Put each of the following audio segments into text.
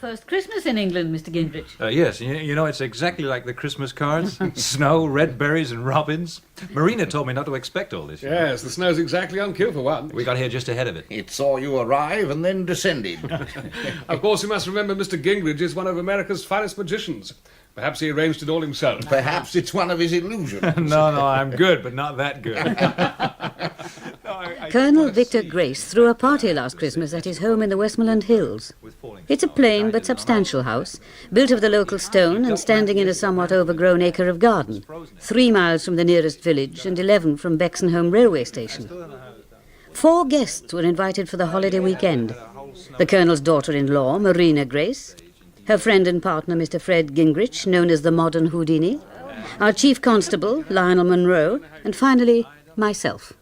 your first Christmas in England, Mr. Gingrich. Yes, you know, it's exactly like the Christmas cards. Snow, red berries and robins. Marina told me not to expect all this. Yes, the snow's exactly on cue for one. We got here just ahead of it. It saw you arrive and then descended. Of course, you must remember Mr. Gingrich is one of America's finest magicians. Perhaps he arranged it all himself. Perhaps it's one of his illusions. No, I'm good, but not that good. Colonel Victor Grace threw a party last Christmas at his home in the Westmoreland Hills. It's a plain but substantial house, built of the local stone and standing in a somewhat overgrown acre of garden, 3 miles from the nearest village and 11 from Bexonholme railway station. 4 guests were invited for the holiday weekend. The Colonel's daughter-in-law, Marina Grace, her friend and partner, Mr. Fred Gingrich, known as the modern Houdini, our chief constable, Lionel Munro, and finally, myself.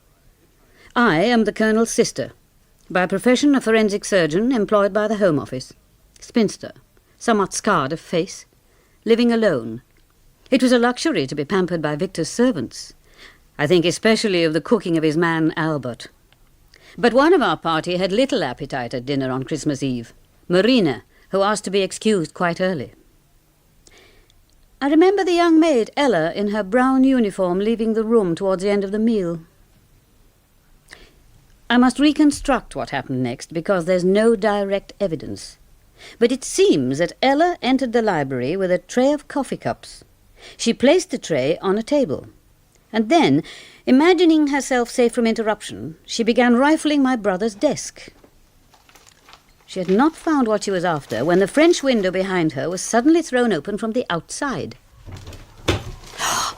I am the Colonel's sister, by profession a forensic surgeon employed by the Home Office, spinster, somewhat scarred of face, living alone. It was a luxury to be pampered by Victor's servants. I think especially of the cooking of his man, Albert. But one of our party had little appetite at dinner on Christmas Eve, Marina, who asked to be excused quite early. I remember the young maid, Ella, in her brown uniform, leaving the room towards the end of the meal. I must reconstruct what happened next, because there's no direct evidence. But it seems that Ella entered the library with a tray of coffee cups. She placed the tray on a table. And then, imagining herself safe from interruption, she began rifling my brother's desk. She had not found what she was after when the French window behind her was suddenly thrown open from the outside.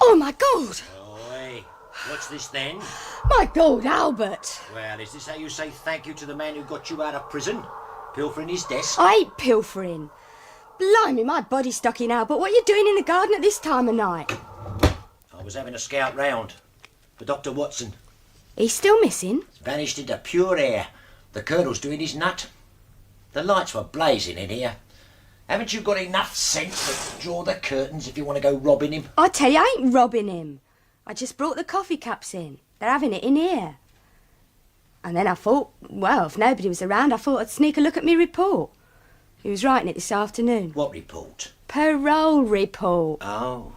Oh, my God! Oi, what's this then? My God, Albert! Well, is this how you say thank you to the man who got you out of prison? Pilfering his desk? I ain't pilfering. Blimey, my body's stuck in, Albert. What are you doing in the garden at this time of night? I was having a scout round for Dr. Watson. He's still missing? He's vanished into pure air. The Colonel's doing his nut. The lights were blazing in here. Haven't you got enough sense to draw the curtains if you want to go robbing him? I tell you, I ain't robbing him. I just brought the coffee cups in. They're having it in here. And then I thought, well, if nobody was around, I thought I'd sneak a look at me report. He was writing it this afternoon. What report? Parole report. Oh.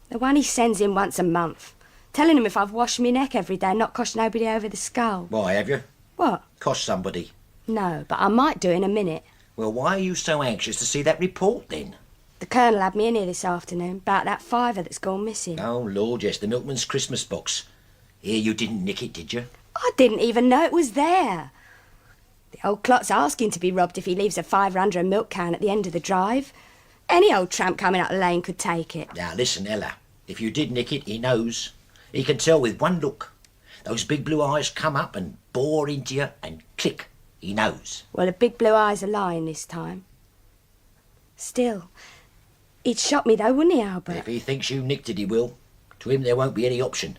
The one he sends in once a month. Telling him if I've washed my neck every day and not cost nobody over the skull. Why, have you? What? Cost somebody? No, but I might do in a minute. Well, why are you so anxious to see that report, then? The Colonel had me in here this afternoon about that £5 that's gone missing. Oh, Lord, yes, the milkman's Christmas box. Here, you didn't nick it, did you? I didn't even know it was there. The old clot's asking to be robbed if he leaves a £5 under a milk can at the end of the drive. Any old tramp coming up the lane could take it. Now, listen, Ella. If you did nick it, he knows. He can tell with one look. Those big blue eyes come up and bore into you and click. He knows. Well, the big blue eyes are lying this time. Still, he'd shot me though, wouldn't he, Albert? If he thinks you nicked it, he will. To him, there won't be any option.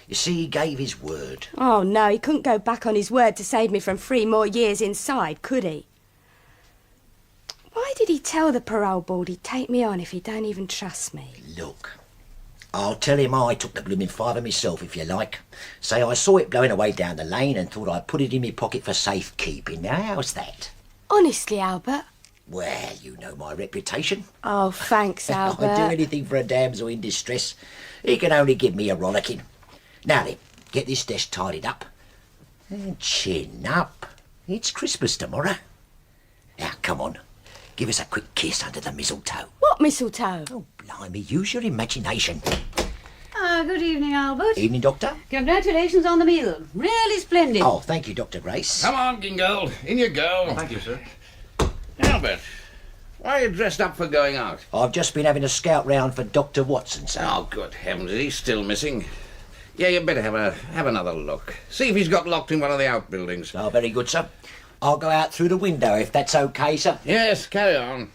You see, he gave his word. Oh, no, he couldn't go back on his word to save me from 3 more years inside, could he? Why did he tell the parole board he'd take me on if he don't even trust me? Look, I'll tell him I took the blooming £5 myself, if you like. Say I saw it blowing away down the lane and thought I'd put it in my pocket for safekeeping. Now, how's that? Honestly, Albert? Well, you know my reputation. Oh, thanks, Albert. I'd do anything for a damsel in distress. He can only give me a rollicking. Now then, get this desk tidied up. And chin up. It's Christmas tomorrow. Now, come on. Give us a quick kiss under the mistletoe. What mistletoe? Oh, blimey, use your imagination. Good evening, Albert. Evening, Doctor. Congratulations on the meal. Really splendid. Oh, thank you, Dr. Grace. Come on, Gingold. In you go. Thank you, sir. Albert, why are you dressed up for going out? I've just been having a scout round for Dr. Watson, sir. Oh, good heavens, he's still missing. Yeah, you'd better have another look. See if he's got locked in one of the outbuildings. Oh, very good, sir. I'll go out through the window, if that's okay, sir. Yes, carry on.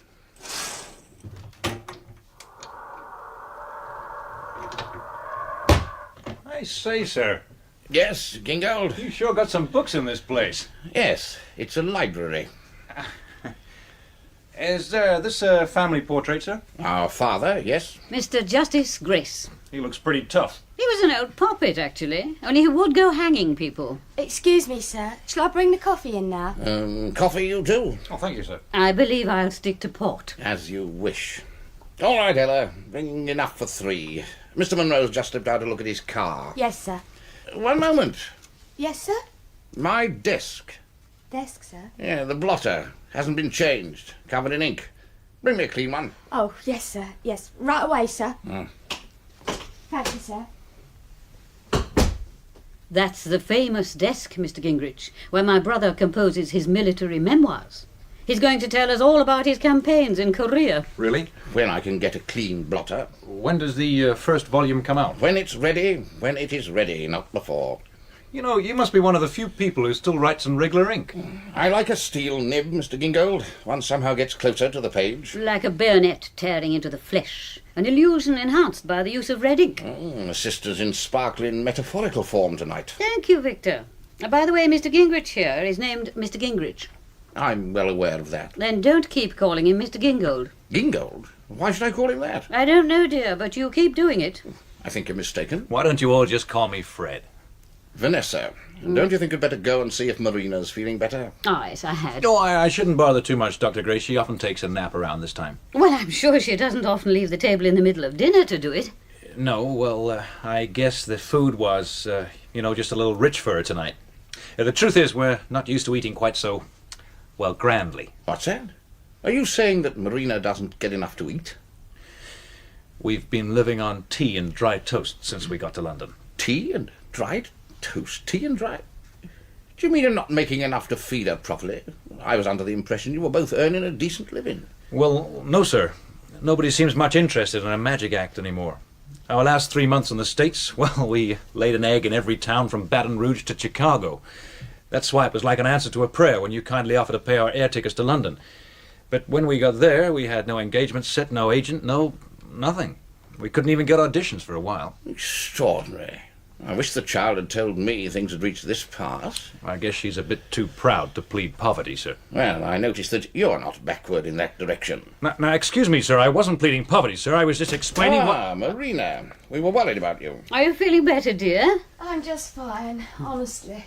I say, sir. Yes, Gingold? You sure got some books in this place. Yes, it's a library. Is this a family portrait, sir? Our father, yes. Mr. Justice Grace. He looks pretty tough. He was an old poppet, actually. Only he would go hanging people. Excuse me, sir. Shall I bring the coffee in now? Coffee you too? Oh, thank you, sir. I believe I'll stick to port. As you wish. All right, Ella. Bring enough for 3. Mr. Munro's just slipped out to look at his car. Yes, sir. One moment. Yes, sir? My desk. Desk, sir. Yeah, the blotter. Hasn't been changed. Covered in ink. Bring me a clean one. Oh, yes, sir. Yes. Right away, sir. Thank you, sir. That's the famous desk, Mr. Gingrich, where my brother composes his military memoirs. He's going to tell us all about his campaigns in Korea. Really? When I can get a clean blotter. When does the first volume come out? When it's ready. When it is ready, not before. You know, you must be one of the few people who still writes in regular ink. I like a steel nib, Mr. Gingold. One somehow gets closer to the page. Like a bayonet tearing into the flesh. An illusion enhanced by the use of red ink. The sisters in sparkling metaphorical form tonight. Thank you, Victor. By the way, Mr. Gingrich here is named Mr. Gingrich. I'm well aware of that. Then don't keep calling him Mr. Gingold. Gingold? Why should I call him that? I don't know, dear, but you keep doing it. I think you're mistaken. Why don't you all just call me Fred? Vanessa, don't you think you'd better go and see if Marina's feeling better? Oh, yes, I had. No, I shouldn't bother too much, Dr. Gray. She often takes a nap around this time. Well, I'm sure she doesn't often leave the table in the middle of dinner to do it. No, well, I guess the food was, just a little rich for her tonight. The truth is, we're not used to eating quite so, well, grandly. What's that? Are you saying that Marina doesn't get enough to eat? We've been living on tea and dry toast since we got to London. Tea and dried toast? Tea and dry? Do you mean you're not making enough to feed her properly? I was under the impression you were both earning a decent living. Well, no, sir. Nobody seems much interested in a magic act anymore. Our last 3 months in the States, well, we laid an egg in every town from Baton Rouge to Chicago. That's why it was like an answer to a prayer when you kindly offered to pay our air tickets to London. But when we got there, we had no engagements set, no agent, nothing. We couldn't even get auditions for a while. Extraordinary. I wish the child had told me things had reached this pass. I guess she's a bit too proud to plead poverty, sir. Well, I notice that you're not backward in that direction. Now, excuse me, sir. I wasn't pleading poverty, sir. I was just explaining what... Marina. We were worried about you. Are you feeling better, dear? I'm just fine, honestly.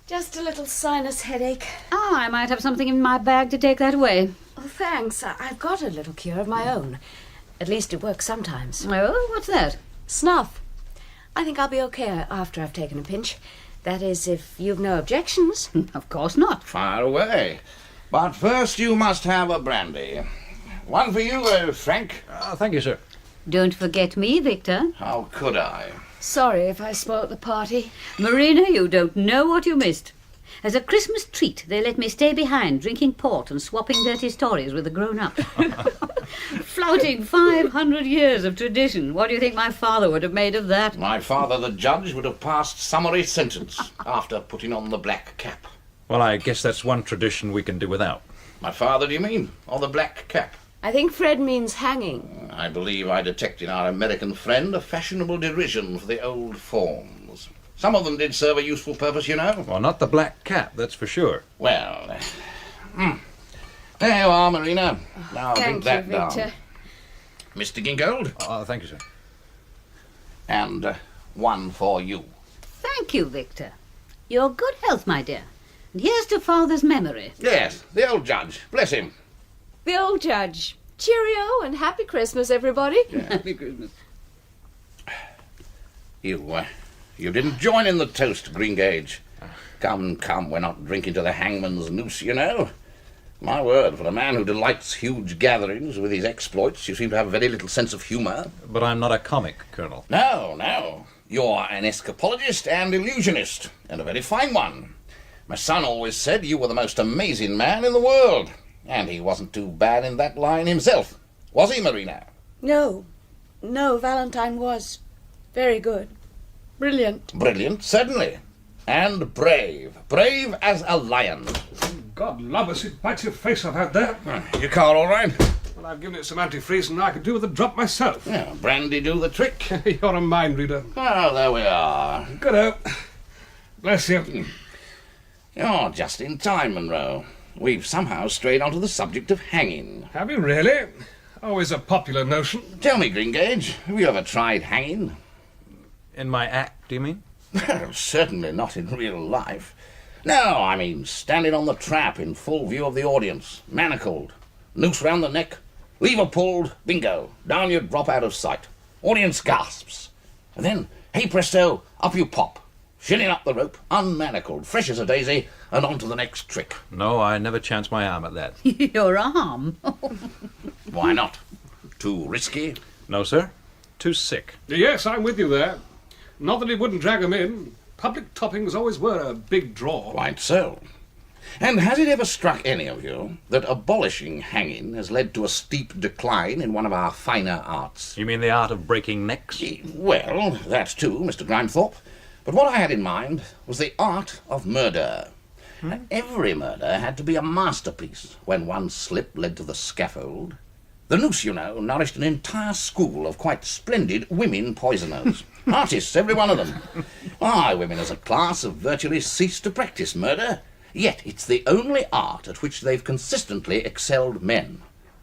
Just a little sinus headache. Ah, I might have something in my bag to take that away. Oh, thanks. I've got a little cure of my own. At least it works sometimes. Oh, what's that? Snuff. I think I'll be okay after I've taken a pinch. That is, if you've no objections. Of course not. Fire away. But first you must have a brandy. One for you, Frank. Thank you, sir. Don't forget me, Victor. How could I? Sorry if I spoilt the party. Marina, you don't know what you missed. As a Christmas treat, they let me stay behind, drinking port and swapping dirty stories with the grown-ups. Flouting 500 years of tradition. What do you think my father would have made of that? My father, the judge, would have passed summary sentence after putting on the black cap. Well, I guess that's one tradition we can do without. My father, do you mean? Or the black cap? I think Fred means hanging. I believe I detect in our American friend a fashionable derision for the old forms. Some of them did serve a useful purpose, you know. Well, not the black cap, that's for sure. Well, there you are, Marina. Now drink that Thank you, Victor. down. Mr. Gingold, Thank you, sir. and one for you. Thank you, Victor. Your good health, my dear. And here's to father's memory. Yes, the old judge. Bless him. The old judge. Cheerio and happy Christmas, everybody. Happy Christmas. You didn't join in the toast, Greengage. Come, we're not drinking to the hangman's noose, you know. My word, for a man who delights huge gatherings with his exploits, you seem to have very little sense of humour. But I'm not a comic, Colonel. No. You're an escapologist and illusionist, and a very fine one. My son always said you were the most amazing man in the world, and he wasn't too bad in that line himself. Was he, Marina? No, Valentine was very good. Brilliant. Brilliant, certainly. And brave. Brave as a lion. God love us, it bites your face off out there. Your car all right? Well, I've given it some antifreeze and I could do with a drop myself. Yeah, brandy do the trick. You're a mind reader. Oh, there we are. Good-o. Bless you. You're just in time, Munro. We've somehow strayed onto the subject of hanging. Have you really? Always a popular notion. Tell me, Greengage, have you ever tried hanging? In my act, do you mean? Well, certainly not in real life. No, I mean standing on the trap in full view of the audience, manacled, noose round the neck, lever pulled, bingo, down you drop out of sight. Audience gasps. And then, hey presto, up you pop, shinning up the rope, unmanacled, fresh as a daisy, and on to the next trick. No, I never chanced my arm at that. Your arm? Why not? Too risky? No, sir. Too sick. Yes, I'm with you there. Not that he wouldn't drag 'em in. Public toppings always were a big draw. Quite so. And has it ever struck any of you that abolishing hanging has led to a steep decline in one of our finer arts? You mean the art of breaking necks? Well, that too, Mr. Grimethorpe. But what I had in mind was the art of murder. Every murder had to be a masterpiece when one slip led to the scaffold. The noose, you know, nourished an entire school of quite splendid women poisoners. Artists, every one of them. Why, women as a class have virtually ceased to practice murder. Yet it's the only art at which they've consistently excelled men.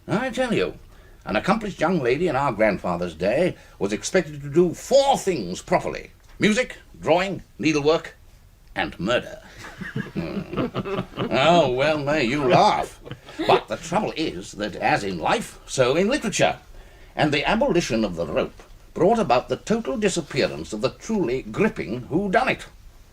I tell you, an accomplished young lady in our grandfather's day was expected to do 4 things properly: music, drawing, needlework, and murder. Oh, well, may you laugh. But the trouble is that, as in life, so in literature. And the abolition of the rope brought about the total disappearance of the truly gripping whodunit.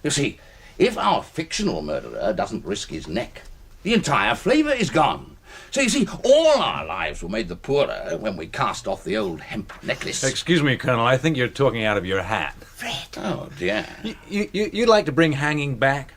You see, if our fictional murderer doesn't risk his neck, the entire flavour is gone. So you see, all our lives were made the poorer when we cast off the old hemp necklace. Excuse me, Colonel, I think you're talking out of your hat. Fred. Oh, dear. You'd like to bring hanging back,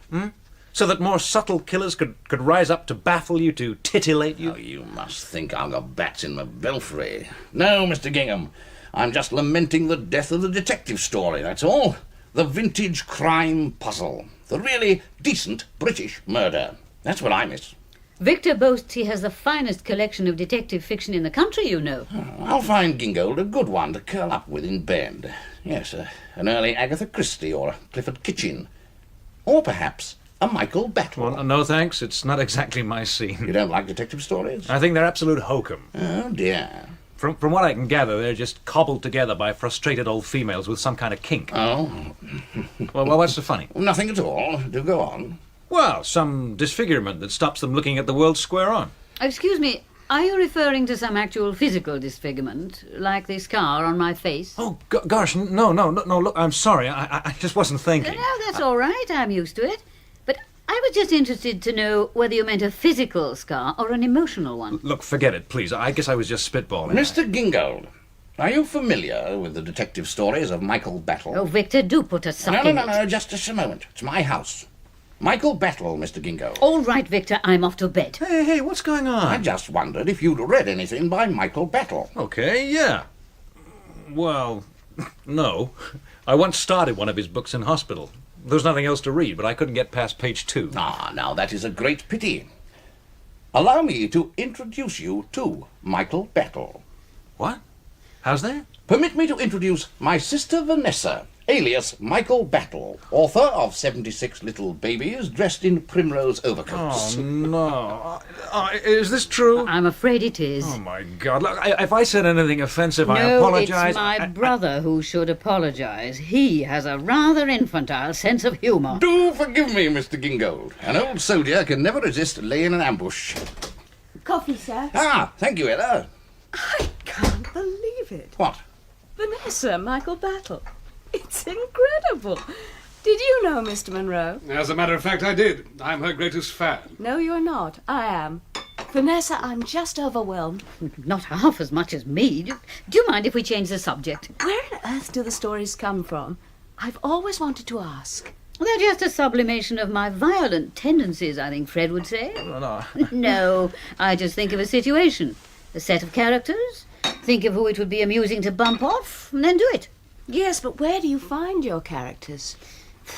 so that more subtle killers could rise up to baffle you, to titillate you? Oh, you must think I've got bats in my belfry. No, Mr. Gingham, I'm just lamenting the death of the detective story, that's all. The vintage crime puzzle. The really decent British murder. That's what I miss. Victor boasts he has the finest collection of detective fiction in the country, you know. I'll find Gingold a good one to curl up with in bed. Yes, an early Agatha Christie or a Clifford Kitchen. Or perhaps a Michael Battle. Well, no thanks, it's not exactly my scene. You don't like detective stories? I think they're absolute hokum. Oh, dear. From what I can gather, they're just cobbled together by frustrated old females with some kind of kink. Oh? Well, what's so funny? Nothing at all. Do go on. Well, some disfigurement that stops them looking at the world square on. Excuse me, are you referring to some actual physical disfigurement, like the scar on my face? Oh, gosh, no, look, I'm sorry, I just wasn't thinking. No, that's all right, I'm used to it. But I was just interested to know whether you meant a physical scar or an emotional one. Look, forget it, please. I guess I was just spitballing. Mr. Gingold, are you familiar with the detective stories of Michael Battle? Oh, Victor, do put a suck in it. No, just a moment. It's my house. Michael Battle, Mr. Gingold. All right, Victor, I'm off to bed. Hey, what's going on? I just wondered if you'd read anything by Michael Battle. Okay, yeah. Well, no. I once started one of his books in hospital. There was nothing else to read, but I couldn't get past page 2. Ah, now that is a great pity. Allow me to introduce you to Michael Battle. What? How's that? Permit me to introduce my sister Vanessa, alias Michael Battle, author of 76 Little Babies dressed in primrose overcoats. Oh, no. Is this true? I'm afraid it is. Oh, my God. Look, if I said anything offensive, I apologize. No, it's my brother who should apologize. He has a rather infantile sense of humour. Do forgive me, Mr. Gingold. An old soldier can never resist laying an ambush. Coffee, sir. Ah, thank you, Ella. I can't believe it. What? Vanessa, Michael Battle. It's incredible. Did you know Mr. Munro? As a matter of fact, I did. I'm her greatest fan. No, you're not. I am. Vanessa, I'm just overwhelmed. Not half as much as me. Do you mind if we change the subject? Where on earth do the stories come from? I've always wanted to ask. They're just a sublimation of my violent tendencies, I think Fred would say. No. No, I just think of a situation, a set of characters, think of who it would be amusing to bump off, and then do it. Yes, but where do you find your characters?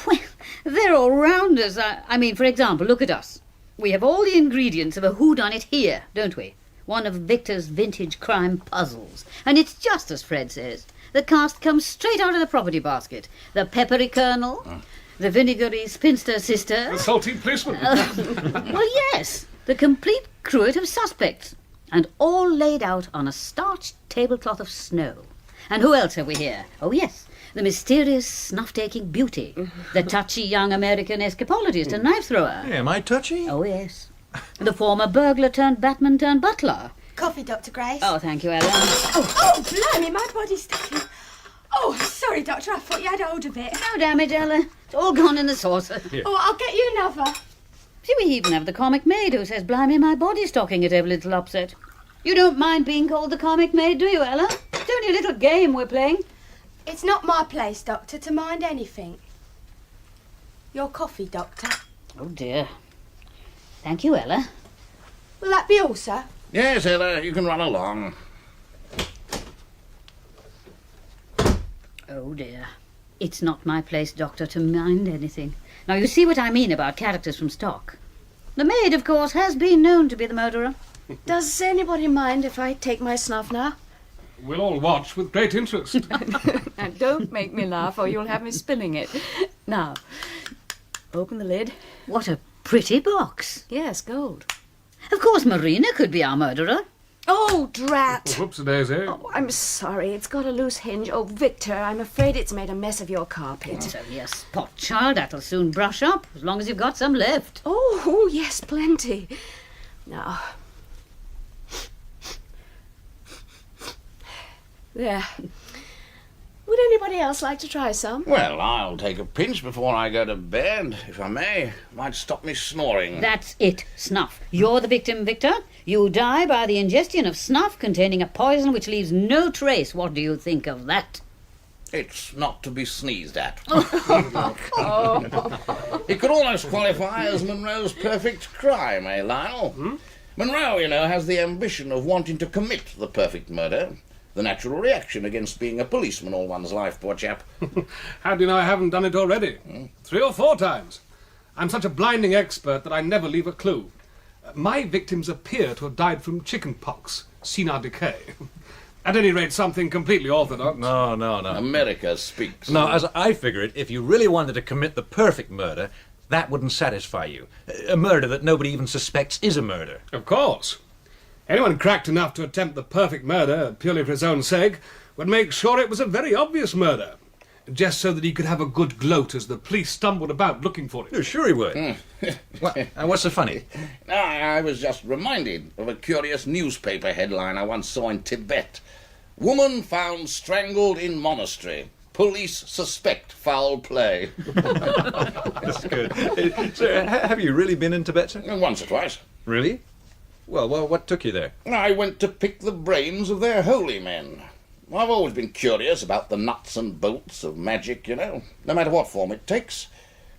Well, they're all round us. I mean, for example, look at us. We have all the ingredients of a whodunit here, don't we? One of Victor's vintage crime puzzles. And it's just as Fred says. The cast comes straight out of the property basket. The peppery colonel, the vinegary spinster sister. The salty policeman. Well, yes, the complete cruet of suspects. and all laid out on a starched tablecloth of snow. And who else have we here? Oh, yes, the mysterious snuff-taking beauty, the touchy young American escapologist and knife-thrower. Hey, am I touchy? Oh, yes. The former burglar turned Batman turned butler. Coffee, Dr. Grace. Oh, thank you, Ellen. Oh, blimey, my body's sticking. Oh, sorry, Doctor, I thought you had hold of it. No damage, Ella. It's all gone in the saucer. Oh, I'll get you another. See, we even have the comic maid who says, blimey, my body's stocking at every little upset. You don't mind being called the comic maid, do you, Ella? It's only a little game we're playing. It's not my place, Doctor, to mind anything. Your coffee, Doctor. Oh, dear. Thank you, Ella. Will that be all, sir? Yes, Ella, you can run along. Oh, dear. It's not my place, Doctor, to mind anything. Now, you see what I mean about characters from stock. The maid, of course, has been known to be the murderer. Does anybody mind if I take my snuff now? We'll all watch with great interest. And don't make me laugh or you'll have me spilling it. Now, open the lid. What a pretty box. Yes, gold. Of course, Marina could be our murderer. Oh, drat! Whoops-a-daisy. Oh, I'm sorry, it's got a loose hinge. Oh, Victor, I'm afraid it's made a mess of your carpet. It's only a spot, child. That'll soon brush up, as long as you've got some left. Oh, yes, plenty. Now. There. Would anybody else like to try some? Well, I'll take a pinch before I go to bed, if I may. Might stop me snoring. That's it, snuff. You're the victim, Victor. You die by the ingestion of snuff containing a poison which leaves no trace. What do you think of that? It's not to be sneezed at. It could almost qualify as Munro's perfect crime, eh, Lionel? Munro, you know, has the ambition of wanting to commit the perfect murder. The natural reaction against being a policeman all one's life, poor chap. How do you know I haven't done it already? 3 or 4 times. I'm such a blinding expert that I never leave a clue. My victims appear to have died from chicken pox, senile decay. At any rate, something completely orthodox. No. America speaks. No, as I figure it, if you really wanted to commit the perfect murder, that wouldn't satisfy you. A murder that nobody even suspects is a murder. Of course. Anyone cracked enough to attempt the perfect murder, purely for his own sake, would make sure it was a very obvious murder, just so that he could have a good gloat as the police stumbled about looking for it. Oh, sure he would. What's so funny? I was just reminded of a curious newspaper headline I once saw in Tibet. Woman found strangled in monastery. Police suspect foul play. That's good. So, have you really been in Tibet, sir? Once or twice. Really? Well, what took you there? I went to pick the brains of their holy men. I've always been curious about the nuts and bolts of magic, you know, no matter what form it takes.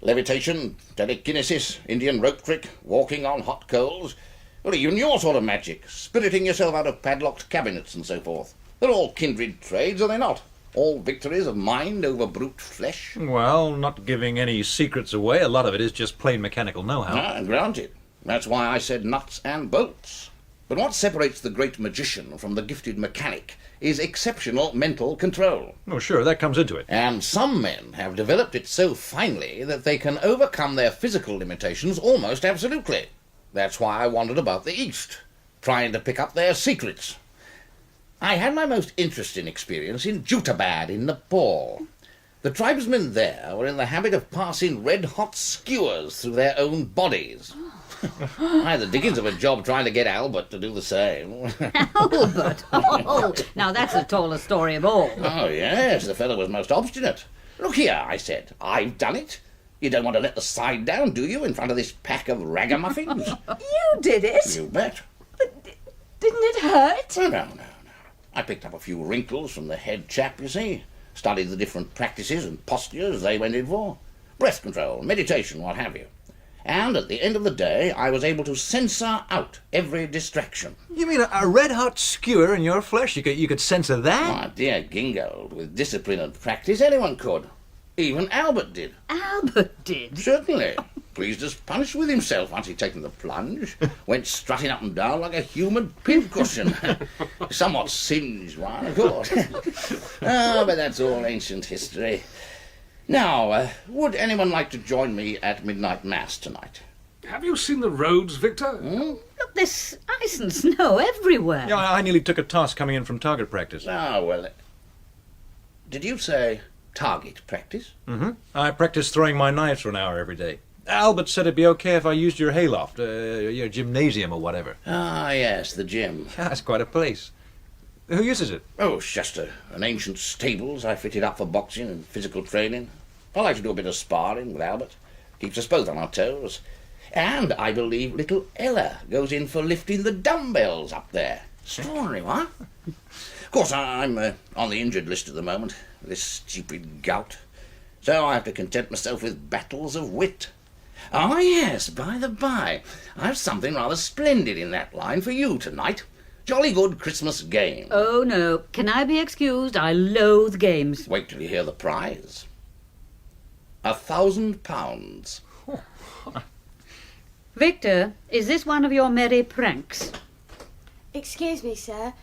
Levitation, telekinesis, Indian rope trick, walking on hot coals. Well, even your sort of magic, spiriting yourself out of padlocked cabinets and so forth. They're all kindred trades, are they not? All victories of mind over brute flesh. Well, not giving any secrets away, a lot of it is just plain mechanical know-how. Granted. That's why I said nuts and bolts. But what separates the great magician from the gifted mechanic is exceptional mental control. Oh, sure, that comes into it. And some men have developed it so finely that they can overcome their physical limitations almost absolutely. That's why I wandered about the East, trying to pick up their secrets. I had my most interesting experience in Jutabad in Nepal. The tribesmen there were in the habit of passing red-hot skewers through their own bodies. I had the dickens of a job trying to get Albert to do the same. Albert? Oh, now that's the tallest story of all. Oh, yes, the fellow was most obstinate. Look here, I said, I've done it. You don't want to let the side down, do you, in front of this pack of ragamuffins? You did it? You bet. But didn't it hurt? Oh, no. I picked up a few wrinkles from the head chap, you see. Studied the different practices and postures they went in for. Breath control, meditation, what have you. And at the end of the day, I was able to censor out every distraction. You mean a red-hot skewer in your flesh? You could censor that? My dear Gingold, with discipline and practice, anyone could. Even Albert did. Albert did? Certainly. Pleased as punch with himself once he'd taken the plunge. Went strutting up and down like a human pincushion. Somewhat singed one, of course. But that's all ancient history. Now, would anyone like to join me at midnight mass tonight? Have you seen the roads, Victor? Look, I licence? No, everywhere. Yeah, I nearly took a toss coming in from target practice. Oh, well. Did you say target practice? Mm-hmm. I practice throwing my knives for an hour every day. Albert said it'd be okay if I used your hayloft, your gymnasium or whatever. Ah, yes, the gym. Yeah, that's quite a place. Who uses it? Oh, it's just an ancient stables I fitted up for boxing and physical training. I like to do a bit of sparring with Albert. Keeps us both on our toes. And I believe little Ella goes in for lifting the dumbbells up there. Extraordinary, what? Of course, I'm on the injured list at the moment, with this stupid gout. So I have to content myself with battles of wit. Ah, yes, by the by, I've something rather splendid in that line for you tonight. Jolly good Christmas game. Oh, no. Can I be excused? I loathe games. Wait till you hear the prize. £1,000. Victor, is this one of your merry pranks? Excuse me, sir.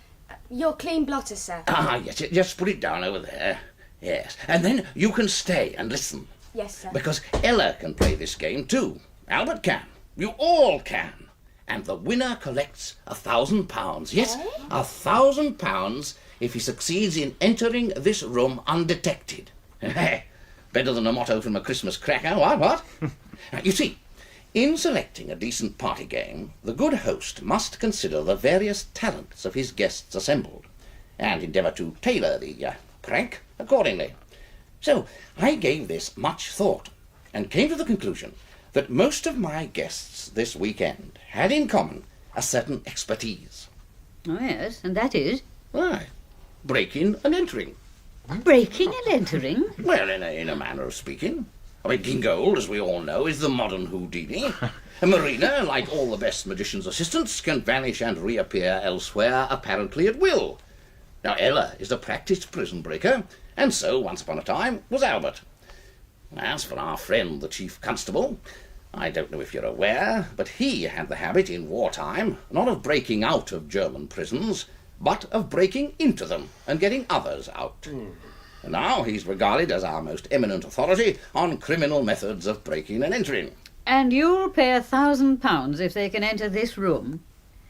Your clean blotter, sir. Ah, yes, just put it down over there. Yes, and then you can stay and listen. Yes, sir. Because Ella can play this game too. Albert can. You all can. And the winner collects £1,000. Yes, £1,000 if he succeeds in entering this room undetected. Better than a motto from a Christmas cracker, what? Now, you see, in selecting a decent party game, the good host must consider the various talents of his guests assembled, and endeavour to tailor the prank accordingly. So I gave this much thought, and came to the conclusion that most of my guests this weekend had in common a certain expertise. Oh, yes, and that is? Why? Breaking and entering. Breaking and entering? Well, in a manner of speaking. I mean, Gingold, as we all know, is the modern Houdini. And Marina, like all the best magician's assistants, can vanish and reappear elsewhere, apparently at will. Now, Ella is a practiced prison breaker, and so, once upon a time, was Albert. As for our friend, the chief constable, I don't know if you're aware, but he had the habit in wartime not of breaking out of German prisons, but of breaking into them and getting others out. And now he's regarded as our most eminent authority on criminal methods of breaking and entering. And you'll pay £1,000 if they can enter this room?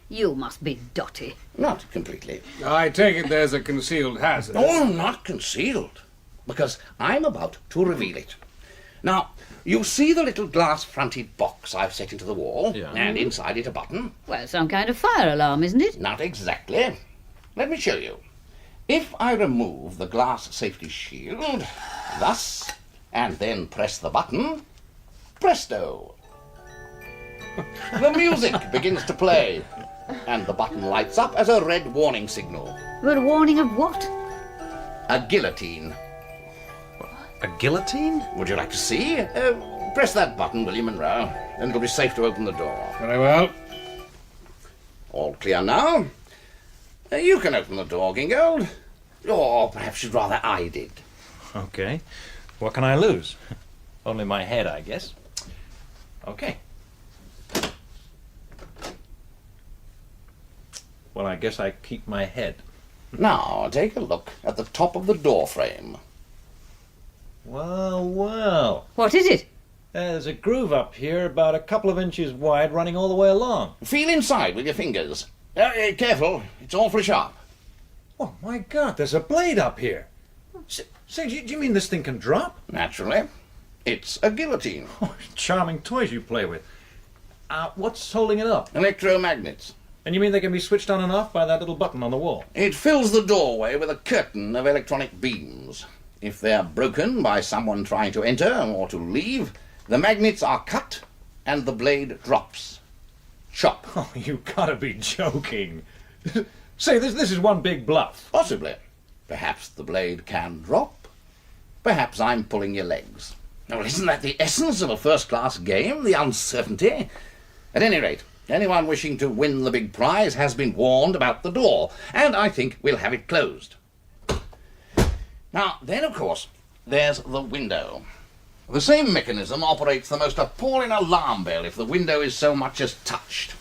You must be dotty. Not completely. I take it there's a concealed hazard. Oh, not concealed, because I'm about to reveal it. Now, you see the little glass-fronted box I've set into the wall, Yeah. and inside it a button? Well, some kind of fire alarm, isn't it? Not exactly. Let me show you. If I remove the glass safety shield, thus, and then press the button, presto! The music begins to play, and the button lights up as a red warning signal. But warning of what? A guillotine. A guillotine? Would you like to see? Press that button, will you, Munro? Then it'll be safe to open the door. Very well. All clear now. You can open the door, Gingold. Or perhaps you'd rather I did. Okay. What can I lose? Only my head, I guess. Okay. Well, I guess I keep my head. Now, take a look at the top of the door frame. Well, well. What is it? There's a groove up here about a couple of inches wide running all the way along. Feel inside with your fingers. Careful, it's awfully sharp. Oh, my God, there's a blade up here. Say, do you mean this thing can drop? Naturally. It's a guillotine. Oh, charming toys you play with. What's holding it up? Electromagnets. And you mean they can be switched on and off by that little button on the wall? It fills the doorway with a curtain of electronic beams. If they're broken by someone trying to enter or to leave, the magnets are cut and the blade drops. Chop. Oh, you gotta be joking. Say, this is one big bluff. Possibly. Perhaps the blade can drop. Perhaps I'm pulling your legs. Well, isn't that the essence of a first-class game, the uncertainty? At any rate, anyone wishing to win the big prize has been warned about the door, and I think we'll have it closed. Now, then, of course, there's the window. The same mechanism operates the most appalling alarm bell if the window is so much as touched.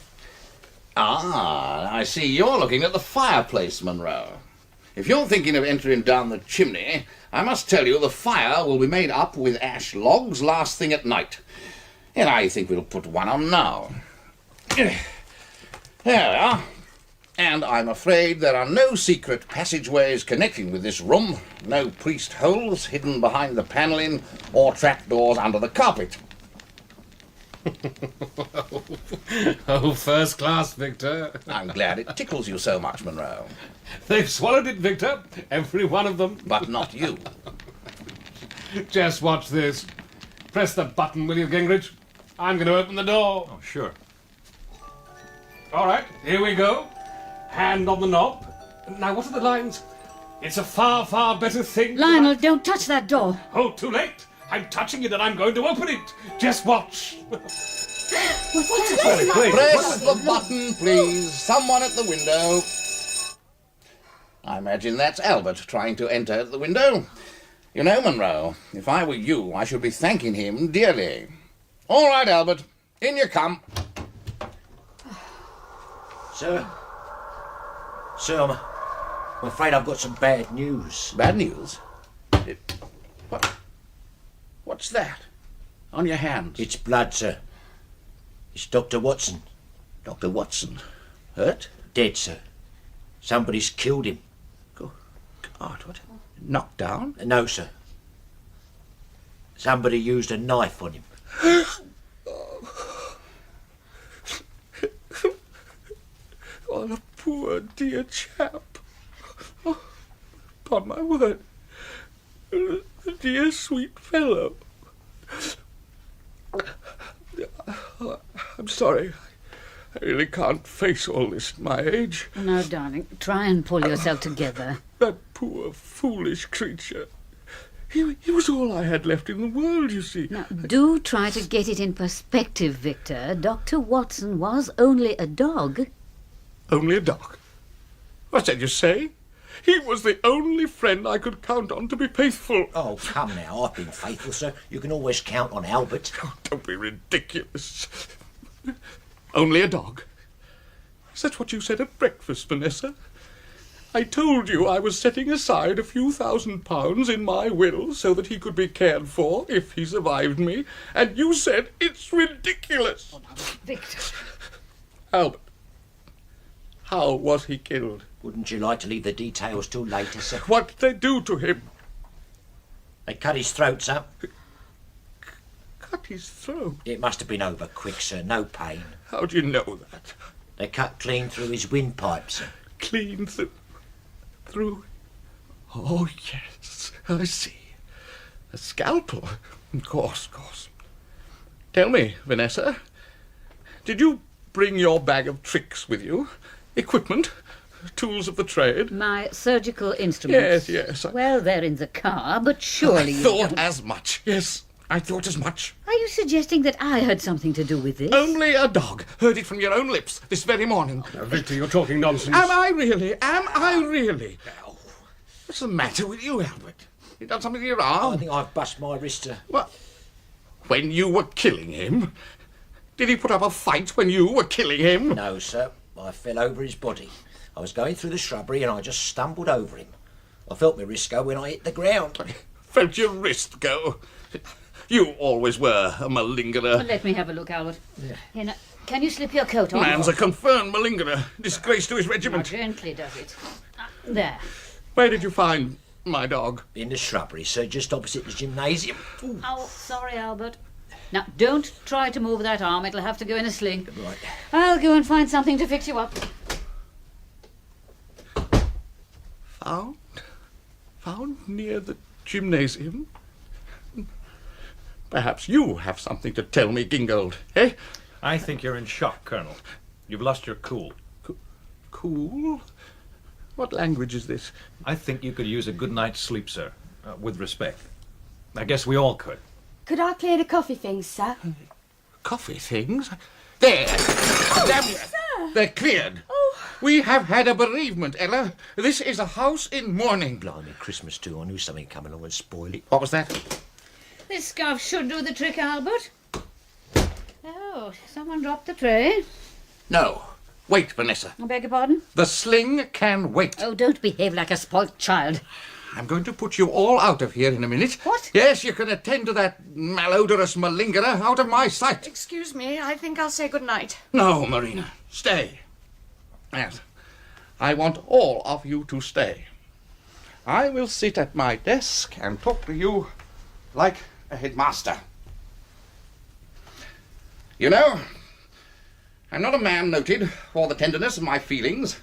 Ah, I see you're looking at the fireplace, Munro. If you're thinking of entering down the chimney, I must tell you the fire will be made up with ash logs last thing at night. And I think we'll put one on now. There we are. And I'm afraid there are no secret passageways connecting with this room, no priest holes hidden behind the panelling, or trapdoors under the carpet. Oh, first class, Victor. I'm glad it tickles you so much, Munro. They've swallowed it, Victor. Every one of them. But not you. Just watch this. Press the button, will you, Gingrich? I'm going to open the door. Oh, sure. All right, here we go. Hand on the knob. Now, what are the lines? It's a far, far better thing... Lionel, don't touch that door. Oh, too late. I'm touching it and I'm going to open it. Just watch. What's that? Press the button, please. Someone at the window. I imagine that's Albert trying to enter at the window. You know, Munro, if I were you, I should be thanking him dearly. All right, Albert. In you come. Sir? Sir, I'm afraid I've got some bad news. Bad news? What's that? On your hands? It's blood, sir. It's Dr. Watson. Dr. Watson. Hurt? Dead, sir. Somebody's killed him. God, what? Knocked down? No, sir. Somebody used a knife on him. What a poor dear chap. Oh, upon my word. The dear sweet fellow. I'm sorry. I really can't face all this at my age. No, darling, try and pull yourself together. That poor foolish creature. He was all I had left in the world, you see. Now, do try to get it in perspective, Victor. Dr. Watson was only a dog. Only a dog? What's that you say? He was the only friend I could count on to be faithful. Oh, come now. I've been faithful, sir. You can always count on Albert. Oh, don't be ridiculous. Only a dog? Is that what you said at breakfast, Vanessa? I told you I was setting aside a few £1,000 in my will so that he could be cared for if he survived me, and you said it's ridiculous. Oh, Victor. Albert, how was he killed? Wouldn't you like to leave the details till later, sir? What did they do to him? They cut his throat, sir. Cut his throat? It must have been over quick, sir. No pain. How do you know that? They cut clean through his windpipe, sir. Clean through... Oh, yes, I see. A scalpel. Of course. Tell me, Vanessa, did you bring your bag of tricks with you? Equipment? Tools of the trade? My surgical instruments. Yes. Well, they're in the car, but surely I you thought don't... as much. Yes, I thought as much. Are you suggesting that I had something to do with this? Only a dog. Heard it from your own lips this very morning. Now, Victor, you're talking nonsense. Am I really? What's the matter with you, Albert? You done something to your arm? I think I've bust my wrist, sir. What? When you were killing him? Did he put up a fight when you were killing him? No, sir. I fell over his body. I was going through the shrubbery and I just stumbled over him. I felt my wrist go when I hit the ground. Felt your wrist go? You always were a malingerer. Well, let me have a look, Albert. Yeah. Here, now, can you slip your coat on? Man's a confirmed malingerer. Disgrace to his Now, regiment. gently does it. There. Where did you find my dog? In the shrubbery, sir, just opposite the gymnasium. Ooh. Oh, sorry, Albert. Now, don't try to move that arm. It'll have to go in a sling. Right. I'll go and find something to fix you up. Found near the gymnasium? Perhaps you have something to tell me, Gingold, eh? I think you're in shock, Colonel. You've lost your cool. Cool? What language is this? I think you could use a good night's sleep, sir. With respect. I guess we all could. Could I clear the coffee things, sir? Coffee things? There! Damn you! They're cleared. Oh. We have had a bereavement, Ella. This is a house in mourning. Blimey, Christmas too. I knew something come along and spoil it. What was that? This scarf should do the trick, Albert. Oh, someone dropped the tray. No. Wait, Vanessa. I beg your pardon? The sling can wait. Oh, don't behave like a spoilt child. I'm going to put you all out of here in a minute. What? Yes, you can attend to that malodorous malingerer out of my sight. Excuse me, I think I'll say good night. No, Marina. Stay. Yes. I want all of you to stay. I will sit at my desk and talk to you like a headmaster. You know, I'm not a man noted for the tenderness of my feelings.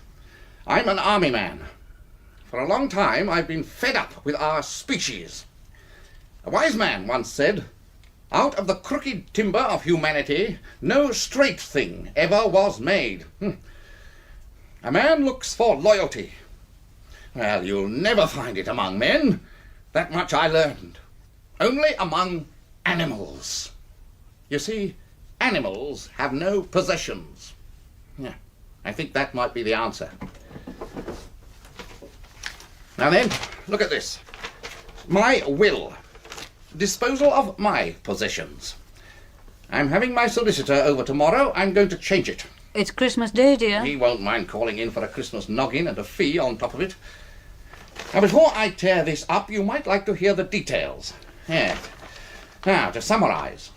I'm an army man. For a long time I've been fed up with our species. A wise man once said, "Out of the crooked timber of humanity, no straight thing ever was made." A man looks for loyalty. Well, you'll never find it among men. That much I learned. Only among animals. You see, animals have no possessions. Yeah, I think that might be the answer. Now then, look at this. My will. Disposal of my possessions. I'm having my solicitor over tomorrow. I'm going to change it. It's Christmas Day, dear. He won't mind calling in for a Christmas noggin and a fee on top of it. Now, before I tear this up, you might like to hear the details. Yes. Now, to summarise.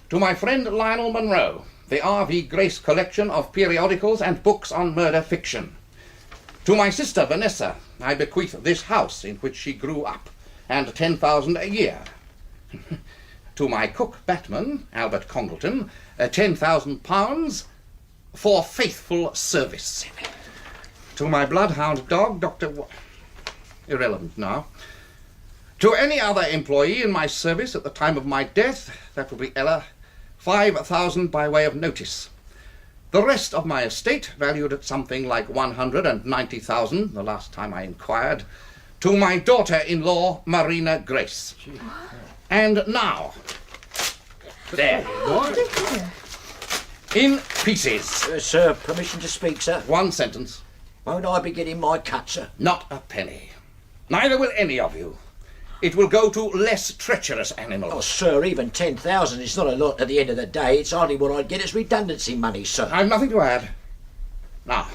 To my friend Lionel Munro, the R.V. Grace collection of periodicals and books on murder fiction. To my sister Vanessa, I bequeath this house in which she grew up, and 10,000 a year. To my cook Batman, Albert Congleton, £10,000 for faithful service. To my bloodhound dog, Dr. Irrelevant now. To any other employee in my service at the time of my death, that will be Ella, 5,000 by way of notice. The rest of my estate, valued at something like 190,000 the last time I inquired, to my daughter-in-law, Marina Grace. And now, there, in pieces. Sir, permission to speak, sir? One sentence. Won't I be getting my cut, sir? Not a penny. Neither will any of you. It will go to less treacherous animals. Oh, sir, even 10,000 is not a lot at the end of the day. It's hardly what I'd get as redundancy money, sir. I've nothing to add. Now,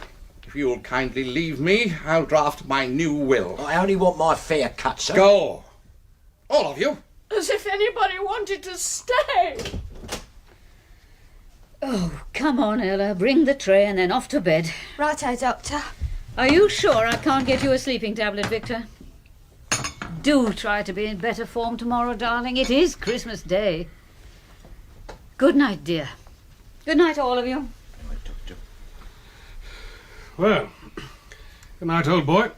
if you'll kindly leave me, I'll draft my new will. I only want my fair cut, sir. Go. All of you. As if anybody wanted to stay. Oh, come on, Ella. Bring the tray and then off to bed. Righto, Doctor. Are you sure I can't get you a sleeping tablet, Victor? Do try to be in better form tomorrow, darling. It is Christmas Day. Good night, dear. Good night, all of you. Well, good night, old boy.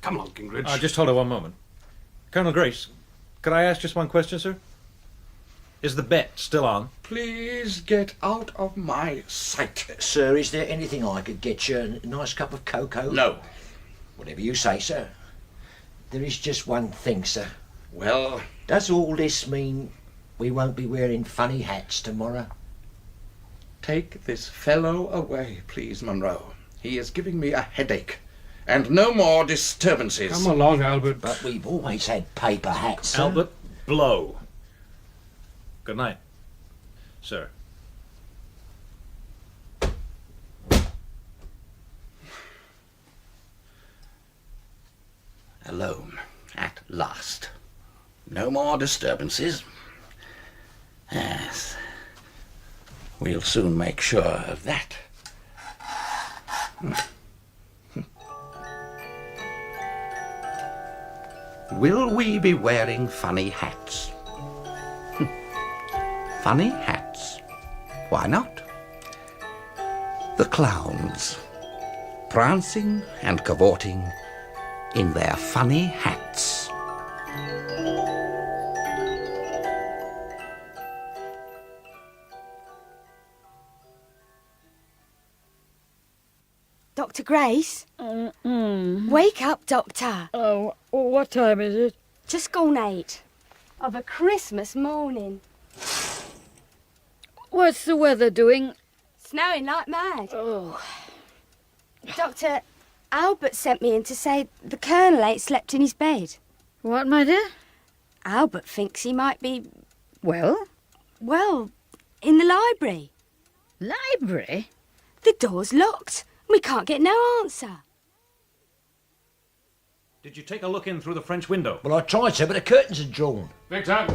Come on, Gingrich. Just hold on one moment. Colonel Grace, could I ask just one question, sir? Is the bet still on? Please get out of my sight. Sir, is there anything I could get you? A nice cup of cocoa? No. Whatever you say, sir. There is just one thing, sir. Well, does all this mean we won't be wearing funny hats tomorrow? take this fellow away, please, Munro. He is giving me a headache. And no more disturbances. Come along, Albert. But we've always had paper hats, sir. Albert, blow. Good night, sir. Alone, at last. No more disturbances. Yes. We'll soon make sure of that. Will we be wearing funny hats? Funny hats? Why not? The clowns, prancing and cavorting in their funny hats. Dr. Grace? Wake up, Doctor. Oh, what time is it? Just gone 8. Of a Christmas morning. What's the weather doing? Snowing like mad. Oh. Doctor, Albert sent me in to say the Colonel ain't slept in his bed. What, my dear? Albert thinks he might be, Well? well, in the library. Library? The door's locked. We can't get no answer. Did you take a look in through the French window? Well, I tried, sir, but the curtains are drawn. Victor!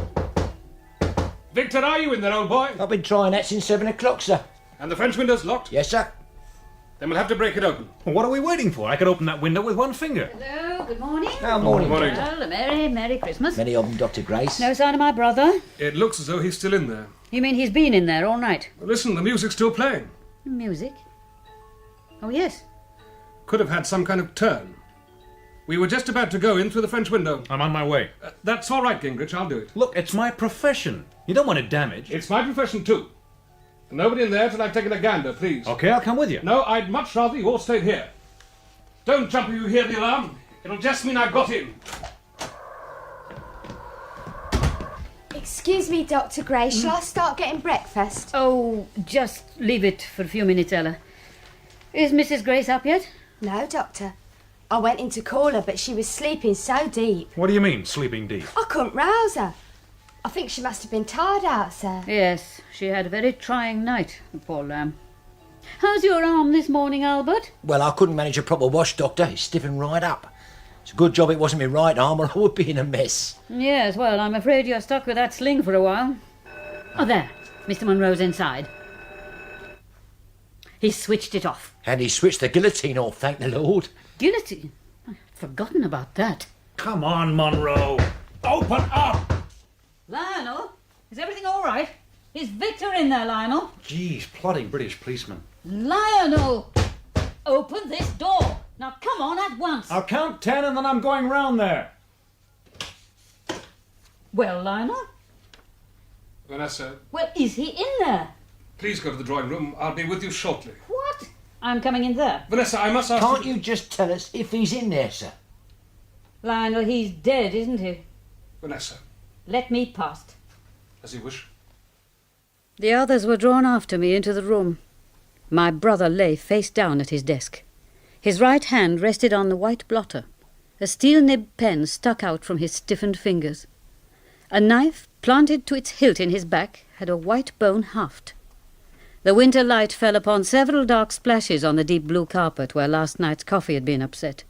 Victor, are you in there, old boy? I've been trying that since 7 o'clock, sir. And the French window's locked? Yes, sir. Then we'll have to break it open. Well, what are we waiting for? I could open that window with one finger. Hello, good morning. Morning. Morning. Well, a Merry Christmas. Many of them, Dr. Grace. No sign of my brother? It looks as though he's still in there. You mean he's been in there all night? Listen, the music's still playing. Music? Oh, yes. Could have had some kind of turn. We were just about to go in through the French window. I'm on my way. That's all right, Gingrich, I'll do it. Look, it's my profession. You don't want it damaged. It's my profession, too. Nobody in there till I've taken a gander, please. Okay, I'll come with you. No, I'd much rather you all stayed here. Don't jump if you hear the alarm. It'll just mean I've got in. Excuse me, Dr. Grace, shall I start getting breakfast? Oh, just leave it for a few minutes, Ella. Is Mrs. Grace up yet? No, Doctor. I went in to call her, but she was sleeping so deep. What do you mean, sleeping deep? I couldn't rouse her. I think she must have been tired out, sir. Yes, she had a very trying night, the poor lamb. How's your arm this morning, Albert? Well, I couldn't manage a proper wash, Doctor. It's stiffened right up. It's a good job it wasn't my right arm, or I would be in a mess. Yes, well, I'm afraid you're stuck with that sling for a while. Oh, there. Mr. Munro's inside. He's switched it off. And he switched the guillotine off, thank the Lord. Guillotine? I'd forgotten about that. Come on, Munro. Open up! Lionel, is everything all right? Is Victor in there, Lionel? Geez, plodding British policeman. Lionel! Open this door. Now come on at once. I'll count 10 and then I'm going round there. Well, Lionel? Vanessa, Well, is he in there? please go to the drawing room. I'll be with you shortly. What? I'm coming in there. Vanessa, I must ask Can't you just tell us if he's in there, sir? Lionel, he's dead, isn't he? Vanessa, Let me past. as you wish. The others were drawn after me into the room. My brother lay face down at his desk. His right hand rested on the white blotter. A steel-nibbed pen stuck out from his stiffened fingers. A knife, planted to its hilt in his back, had a white bone haft. The winter light fell upon several dark splashes on the deep blue carpet where last night's coffee had been upset.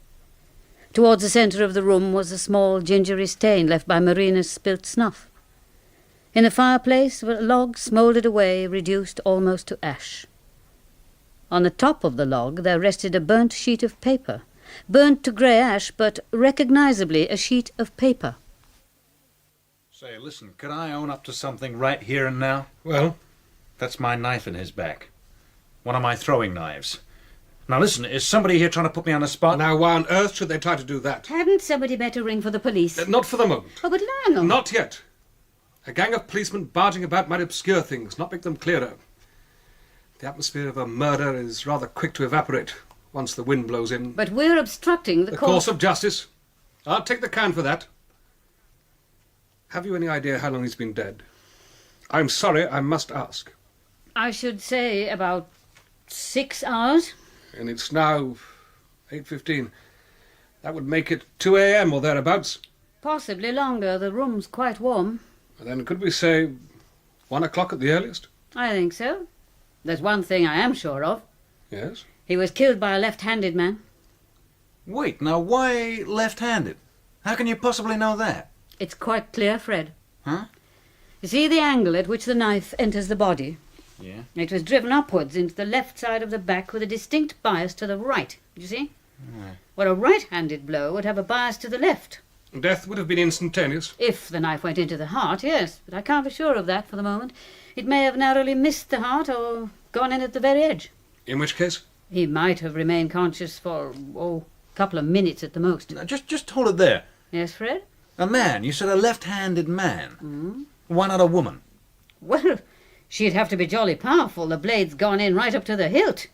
Towards the centre of the room was a small gingery stain left by Marina's spilt snuff. In the fireplace a log smouldered away, reduced almost to ash. On the top of the log there rested a burnt sheet of paper, burnt to grey ash, but recognisably a sheet of paper. Say, listen, could I own up to something right here and now? Well? That's my knife in his back. One of my throwing knives. Now listen, is somebody here trying to put me on the spot? Now, why on earth should they try to do that? Hadn't somebody better ring for the police? Not for the moment. Oh, but Lionel... Not yet. A gang of policemen barging about might obscure things, not make them clearer. The atmosphere of a murder is rather quick to evaporate once the wind blows in. But we're obstructing the course of justice. I'll take the can for that. Have you any idea how long he's been dead? I'm sorry, I must ask. I should say about 6 hours. And it's now 8:15. That would make it 2 a.m. or thereabouts. Possibly longer. The room's quite warm. And then could we say 1 o'clock at the earliest? I think so. There's one thing I am sure of. Yes. He was killed by a left-handed man. Wait, now why left-handed? How can you possibly know that? It's quite clear, Fred. Huh? You see the angle at which the knife enters the body? Yeah. It was driven upwards into the left side of the back with a distinct bias to the right. Do you see? Where a right-handed blow would have a bias to the left. Death would have been instantaneous. If the knife went into the heart, yes. But I can't be sure of that for the moment. It may have narrowly missed the heart or gone in at the very edge. In which case? He might have remained conscious for, a couple of minutes at the most. Now, just hold it there. Yes, Fred? A man, you said a left-handed man. Why not a woman? Well, she'd have to be jolly powerful. The blade's gone in right up to the hilt.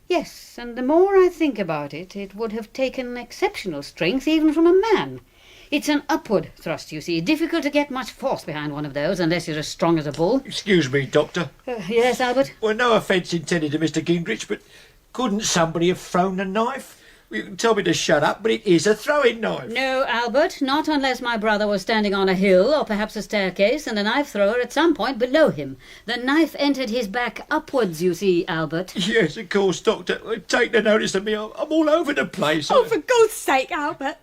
Yes, and the more I think about it, it would have taken exceptional strength even from a man. It's an upward thrust, you see. Difficult to get much force behind one of those unless you're as strong as a bull. Excuse me, Doctor. Yes, Albert? Well, no offence intended to Mr. Gingrich, but couldn't somebody have thrown the knife? You can tell me to shut up, but it is a throwing knife. No, Albert, not unless my brother was standing on a hill or perhaps a staircase and a knife thrower at some point below him. The knife entered his back upwards, you see, Albert. Yes, of course, Doctor. Take the notice of me. I'm all over the place. Oh, for God's sake, Albert.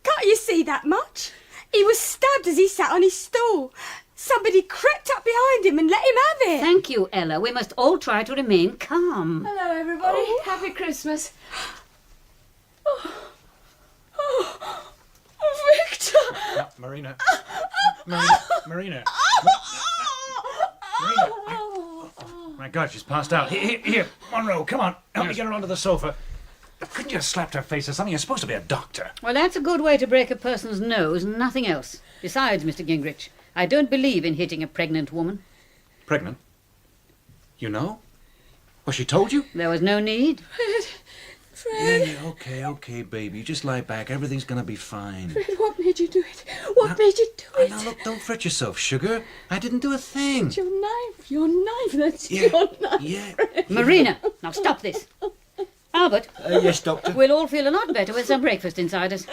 Can't you see that much? He was stabbed as he sat on his stool. Somebody crept up behind him and let him have it. Thank you, Ella. We must all try to remain calm. Hello, everybody. Happy Christmas. Victor! No, Marina. Marina. Marina. Oh, my God, she's passed out. Here, Munro, come on. Help me get her onto the sofa. Couldn't you have slapped her face or something? You're supposed to be a doctor. Well, that's a good way to break a person's nose, nothing else. Besides, Mr. Gingrich, I don't believe in hitting a pregnant woman. Pregnant? You know? Well, she told you? There was no need. Fred. Yeah, okay, baby. Just lie back. Everything's gonna be fine. Fred, what made you do it? What made you do it? Now, look, don't fret yourself, sugar. I didn't do a thing. Your knife, that's your knife. Yeah. Marina, now stop this. Albert, Yes, Doctor. we'll all feel a lot better with some breakfast inside us.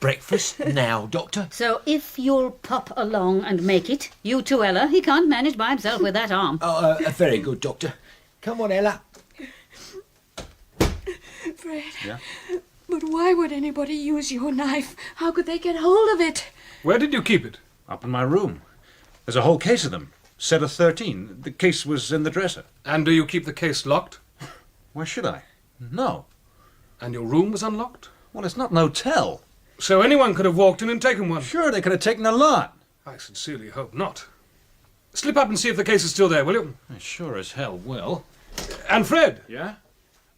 Breakfast now, Doctor. So if you'll pop along and make it, you too, Ella. He can't manage by himself with that arm. Very good, Doctor. Come on, Ella. Fred. Yeah? But why would anybody use your knife? How could they get hold of it? Where did you keep it? Up in my room. There's a whole case of them. Set of 13. The case was in the dresser. And do you keep the case locked? Why should I? No. And your room was unlocked? Well, it's not an hotel. So anyone could have walked in and taken one? Sure, they could have taken a lot. I sincerely hope not. Slip up and see if the case is still there, will you? I sure as hell will. And Fred, Yeah?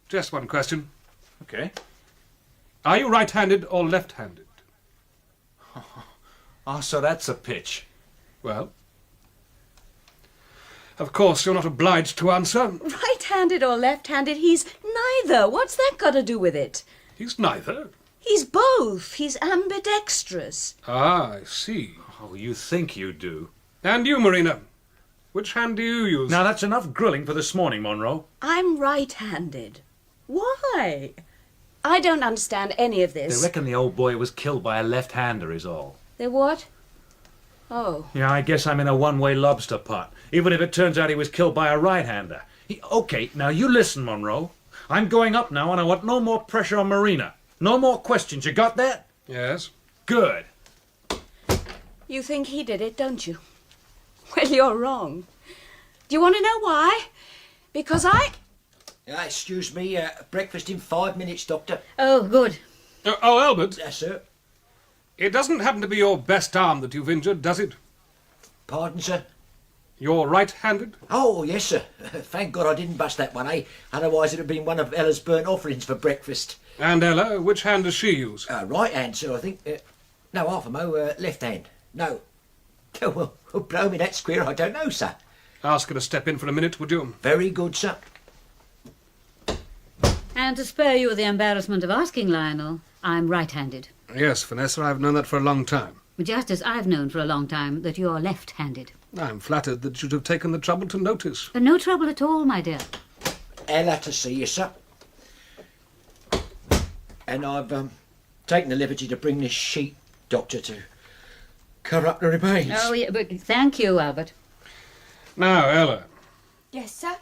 just one question. Okay. Are you right-handed or left-handed? Oh, so that's a pitch. Well, of course you're not obliged to answer. Right-handed or left-handed, he's neither. What's that got to do with it? He's neither. He's both. He's ambidextrous. Ah, I see. Oh, you think you do. And you, Marina, which hand do you use? Now, that's enough grilling for this morning, Munro. I'm right-handed. Why? I don't understand any of They this. reckon the old boy was killed by a left-hander is all. They what? Oh. Yeah, I guess I'm in a one-way lobster pot, even if it turns out he was killed by a right-hander. Okay, now you listen, Munro. I'm going up now, and I want no more pressure on Marina. No more questions. You got that? Yes. Good. You think he did it, don't you? Well, you're wrong. Do you want to know why? Because Excuse me, breakfast in 5 minutes, Doctor. Oh, good. Oh, Albert, Yes, sir. it doesn't happen to be your best arm that you've injured, does it? Pardon, sir? You're right-handed? Oh, yes, sir. Thank God I didn't bust that one, eh? Otherwise it'd have been one of Ella's burnt offerings for breakfast. And Ella, which hand does she use? Right hand, sir, I think. No, half a mo, left hand. No. Oh, well, blow me, that's queer. I don't know, sir. Ask her to step in for a minute, would you? Very good, sir. And to spare you the embarrassment of asking, Lionel, I'm right-handed. Yes, Vanessa, I've known that for a long time. Just as I've known for a long time that you're left-handed. I'm flattered that you'd have taken the trouble to notice. No trouble at all, my dear. Ella to see you, sir. And I've taken the liberty to bring this sheet, Doctor, to cover up the remains. Oh, yeah, but thank you, Albert. Now, Ella, Yes, sir.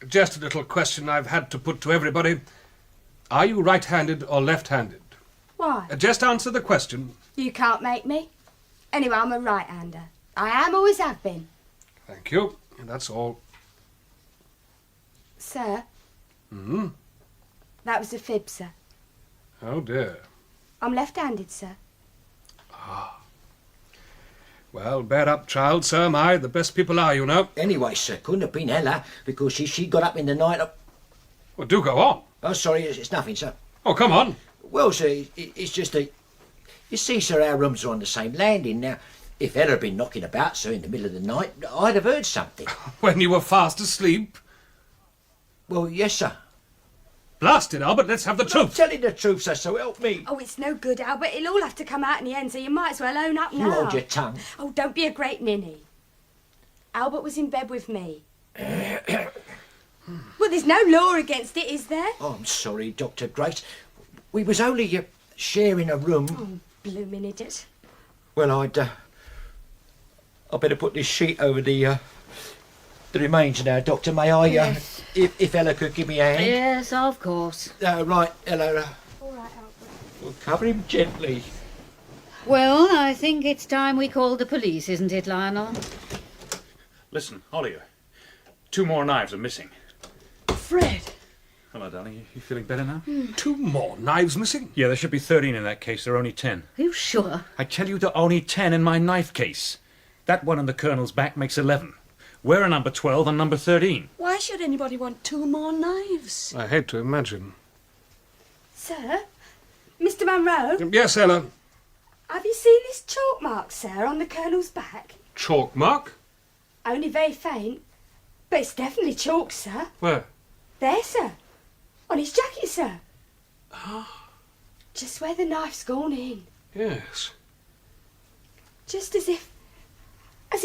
just a little question I've had to put to everybody. Are you right-handed or left-handed? Why? Just answer the question. You can't make me. Anyway, I'm a right-hander. I am, always have been. Thank you. That's all. Sir, Hmm? that was a fib, sir. Oh, dear. I'm left-handed, sir. Well, bear up, child, so am I. The best people are, you know. Anyway, sir, couldn't have been Ella, because she got up in the night... Well, do go on. Oh, sorry, it's nothing, sir. Oh, come on. Well, sir, it's just that... You see, sir, our rooms are on the same landing. Now, if Ella had been knocking about, sir, in the middle of the night, I'd have heard something. When you were fast asleep. Well, yes, sir. Blast it, Albert, let's have the I'm truth. telling the truth, sir, so help me. Oh, it's no good, Albert. It'll all have to come out in the end, so you might as well own up You now. hold your tongue. Oh, don't be a great ninny. Albert was in bed with me. Well, there's no law against it, is there? Oh, I'm sorry, Dr. Grace. We was only sharing a room. Oh, blooming idiot. Well, I'd better put this sheet over the remains now, Doctor. May I, Yes. if Ella could give me a hand? Yes, of course. Right, Ella, All right, Albert. we'll cover him gently. Well, I think it's time we called the police, isn't it, Lionel? Listen, Holly, 2 more knives are missing. Fred. Hello, darling. You feeling better now? 2 more knives missing? Yeah, there should be 13 in that case. There are only 10. Are you sure? I tell you, there are only 10 in my knife case. That one on the Colonel's back makes 11. We're a number 12 and number 13. Why should anybody want 2 more knives? I hate to imagine. Sir? Mr. Munro? Yes, Ella. Have you seen this chalk mark, sir, on the Colonel's back? Chalk mark? Only very faint. But it's definitely chalk, sir. Where? There, sir. On his jacket, sir. Just where the knife's gone in. Yes. Just as if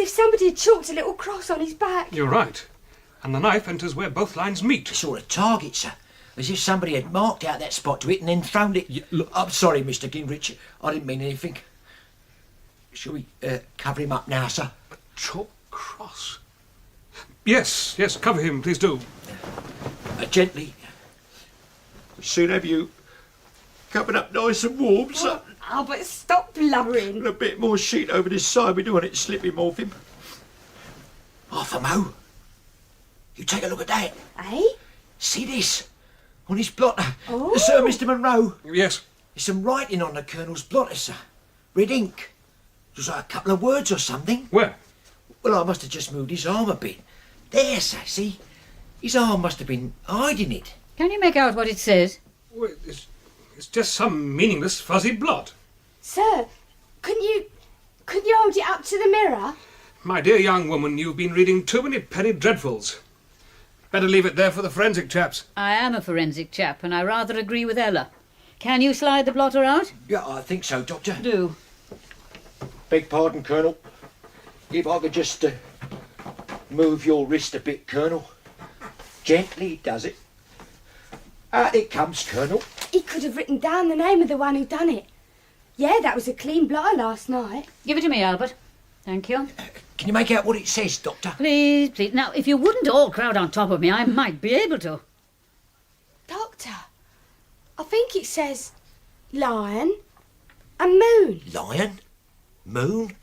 somebody had chalked a little cross on his back. You're right. And the knife enters where both lines meet. A sort of target, sir. As if somebody had marked out that spot to it and then thrown it. Yeah, look. I'm sorry, Mr. Gingrich. I didn't mean anything. Shall we cover him up now, sir? A chalk cross? Yes, cover him, please do. Gently. Soon have you coming up nice and warm, sir. Albert, stop blubbering. And a bit more sheet over this side. We don't want it to slip him off him. Half a mo. You take a look at that. Eh? See this? On his blotter. Oh. Sir, Mr. Munro. Yes. There's some writing on the Colonel's blotter, sir. Red ink. Just like a couple of words or something. Where? Well, I must have just moved his arm a bit. There, sir, see? His arm must have been hiding it. Can you make out what it says? Well, it's just some meaningless fuzzy blot. Sir, could you hold it up to the mirror? My dear young woman, you've been reading too many penny dreadfuls. Better leave it there for the forensic chaps. I am a forensic chap, and I rather agree with Ella. Can you slide the blotter out? Yeah, I think so, Doctor. Do. Beg pardon, Colonel. If I could just move your wrist a bit, Colonel. Gently, does it? Out it comes, Colonel. He could have written down the name of the one who done it. Yeah, that was a clean blotter last night. Give it to me, Albert. Thank you. Can you make out what it says, Doctor? Please, please. Now, if you wouldn't all crowd on top of me, I might be able to. Doctor, I think it says lion and moon. Lion? Moon?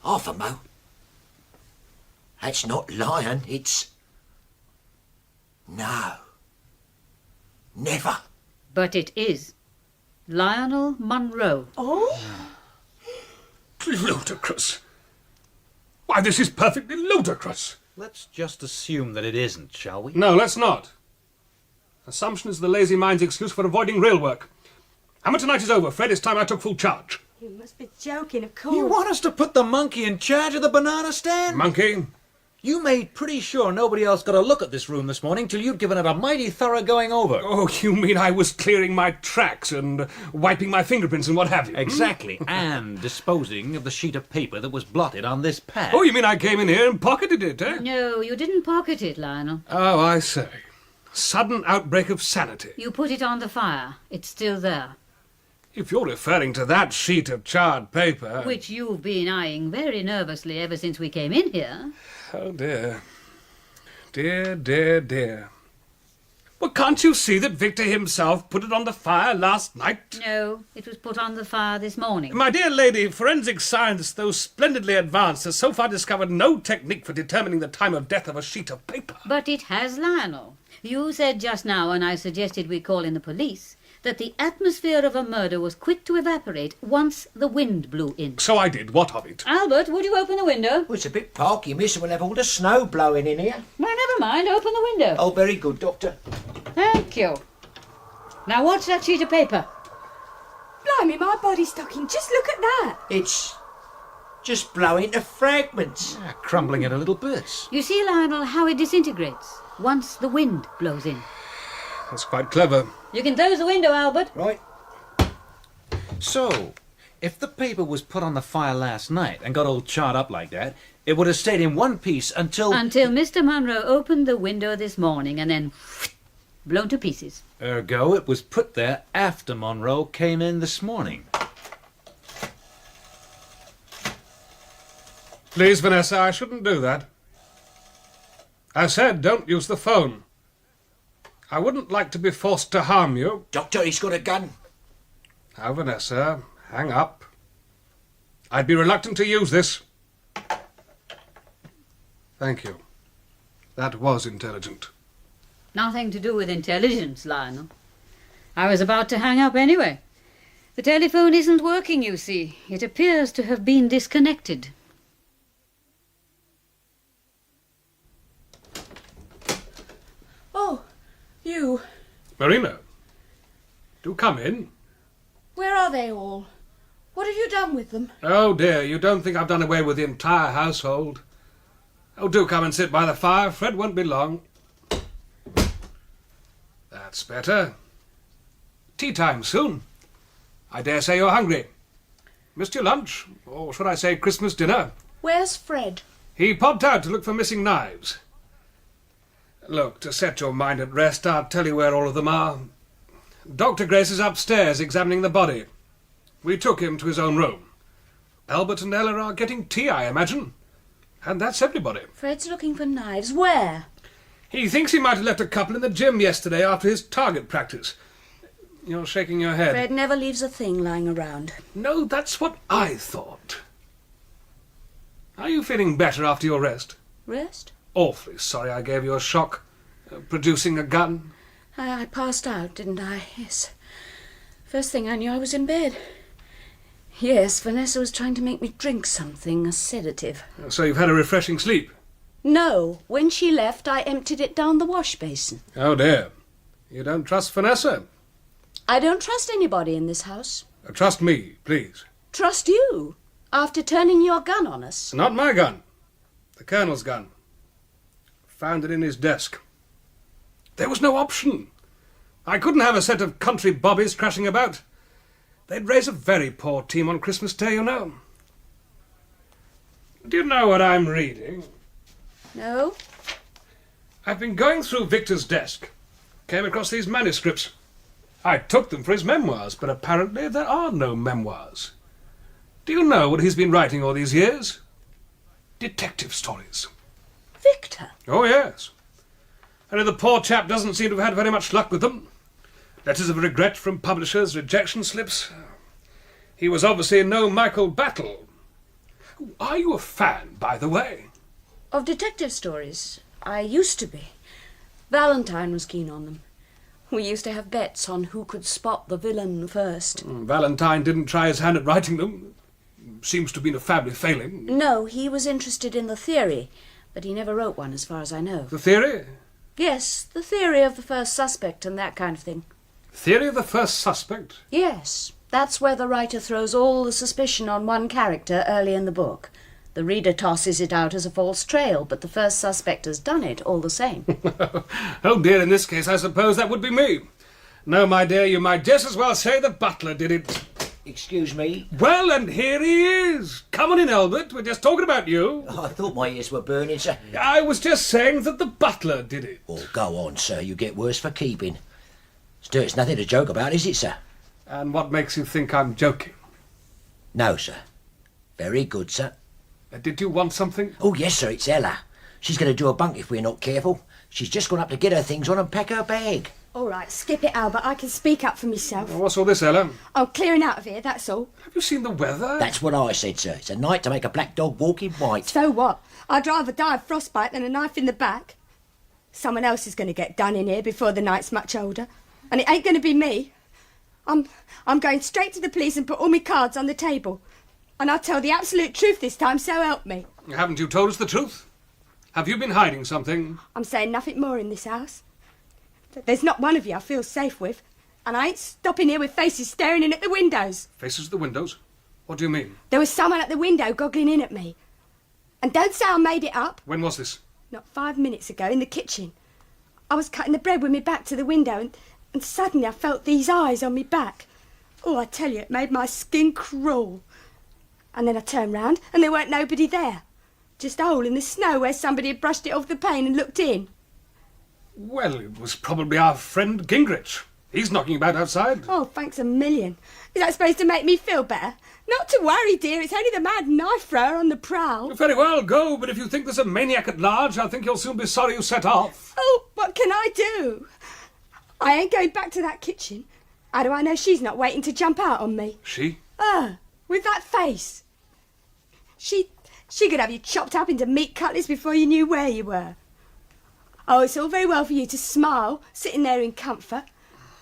Half a mo. That's not lion, it's... No. Never. But it is. Lionel Munro. Oh? Ludicrous. Why, this is perfectly ludicrous. Let's just assume that it isn't, shall we? No, let's not. Assumption is the lazy mind's excuse for avoiding real work. Hammer tonight is over, Fred. It's time I took full charge. You must be joking, of course. You want us to put the monkey in charge of the banana stand? Monkey? You made pretty sure nobody else got a look at this room this morning till you'd given it a mighty thorough going over. Oh, you mean I was clearing my tracks and wiping my fingerprints and what have you? Exactly, and disposing of the sheet of paper that was blotted on this pad. Oh, you mean I came in here and pocketed it, eh? No, you didn't pocket it, Lionel. Oh, I say. Sudden outbreak of sanity. You put it on the fire. It's still there. If you're referring to that sheet of charred paper... Which you've been eyeing very nervously ever since we came in here. Oh, dear. Dear, dear, dear. Well, can't you see that Victor himself put it on the fire last night? No, it was put on the fire this morning. My dear lady, forensic science, though splendidly advanced, has so far discovered no technique for determining the time of death of a sheet of paper. But it has, Lionel. You said just now, when I suggested we call in the police, that the atmosphere of a murder was quick to evaporate once the wind blew in. So I did. What of it? Albert, would you open the window? Well, it's a bit parky, miss, and we'll have all the snow blowing in here. Well, never mind. Open the window. Oh, very good, Doctor. Thank you. Now, what's that sheet of paper? Blimey, my body stocking. Just look at that. It's just blowing to fragments. Crumbling into little bits. You see, Lionel, how it disintegrates once the wind blows in. That's quite clever. You can close the window, Albert. Right. So, if the paper was put on the fire last night and got all charred up like that, it would have stayed in one piece until... Until Mr. Munro opened the window this morning and then blown to pieces. Ergo, it was put there after Munro came in this morning. Please, Vanessa, I shouldn't do that. I said don't use the phone. I wouldn't like to be forced to harm you. Doctor, he's got a gun. Now, Vanessa, hang up. I'd be reluctant to use this. Thank you. That was intelligent. Nothing to do with intelligence, Lionel. I was about to hang up anyway. The telephone isn't working, you see. It appears to have been disconnected. Oh, you. Marina, do come in. Where are they all? What have you done with them? Oh dear, you don't think I've done away with the entire household? Oh, do come and sit by the fire. Fred won't be long. That's better. Tea time soon. I dare say you're hungry. Missed your lunch, or should I say Christmas dinner? Where's Fred? He popped out to look for missing knives. Look, to set your mind at rest, I'll tell you where all of them are. Dr. Grace is upstairs examining the body. We took him to his own room. Albert and Ella are getting tea, I imagine. And that's everybody. Fred's looking for knives. Where? He thinks he might have left a couple in the gym yesterday after his target practice. You're shaking your head. Fred never leaves a thing lying around. No, that's what I thought. Are you feeling better after your rest? Rest? Awfully sorry I gave you a shock. Producing a gun. I passed out, didn't I? Yes. First thing I knew, I was in bed. Yes, Vanessa was trying to make me drink something, a sedative. So you've had a refreshing sleep? No. When she left, I emptied it down the wash basin. Oh dear. You don't trust Vanessa? I don't trust anybody in this house. Trust me, please. Trust you? After turning your gun on us? Not my gun. The Colonel's gun. Found it in his desk. There was no option. I couldn't have a set of country bobbies crashing about. They'd raise a very poor team on Christmas Day, you know. Do you know what I'm reading? No. I've been going through Victor's desk. Came across these manuscripts. I took them for his memoirs, but apparently there are no memoirs. Do you know what he's been writing all these years? Detective stories. Victor? Oh, yes. Only the poor chap doesn't seem to have had very much luck with them. Letters of regret from publishers, rejection slips. He was obviously no Michael Battle. Are you a fan, by the way? Of detective stories? I used to be. Valentine was keen on them. We used to have bets on who could spot the villain first. Valentine didn't try his hand at writing them. Seems to have been a family failing. No, he was interested in the theory, but he never wrote one as far as I know. The theory? Yes, the theory of the first suspect and that kind of thing. Theory of the first suspect? Yes, that's where the writer throws all the suspicion on one character early in the book. The reader tosses it out as a false trail, but the first suspect has done it all the same. Oh dear, in this case I suppose that would be me. No, my dear, you might just as well say the butler did it. Excuse me? Well, and here he is. Come on in, Albert. We're just talking about you. Oh, I thought my ears were burning, sir. I was just saying that the butler did it. Oh, go on, sir. You get worse for keeping. Still, it's nothing to joke about, is it, sir? And what makes you think I'm joking? No, sir. Very good, sir. Did you want something? Oh, yes, sir, it's Ella. She's going to do a bunk if we're not careful. She's just gone up to get her things on and pack her bag. All right, skip it, Albert. I can speak up for myself. What's all this, Ella? I'm clearing out of here, that's all. Have you seen the weather? That's what I said, sir. It's a night to make a black dog walk in white. So what? I'd rather die of frostbite than a knife in the back. Someone else is going to get done in here before the night's much older. And it ain't going to be me. I'm going straight to the police and put all my cards on the table. And I'll tell the absolute truth this time, so help me. Haven't you told us the truth? Have you been hiding something? I'm saying nothing more in this house. There's not one of you I feel safe with. And I ain't stopping here with faces staring in at the windows. Faces at the windows? What do you mean? There was someone at the window goggling in at me. And don't say I made it up. When was this? Not 5 minutes ago, in the kitchen. I was cutting the bread with me back to the window and suddenly I felt these eyes on me back. Oh, I tell you, it made my skin crawl. And then I turned round and there weren't nobody there. Just a hole in the snow where somebody had brushed it off the pane and looked in. Well, it was probably our friend Gingrich. He's knocking about outside. Oh, thanks a million. Is that supposed to make me feel better? Not to worry, dear. It's only the mad knife thrower on the prowl. Very well, go. But if you think there's a maniac at large, I think you'll soon be sorry you set off. Oh, what can I do? I ain't going back to that kitchen. How do I know she's not waiting to jump out on me? She? With that face. She could have you chopped up into meat cutlets before you knew where you were. Oh, it's all very well for you to smile, sitting there in comfort,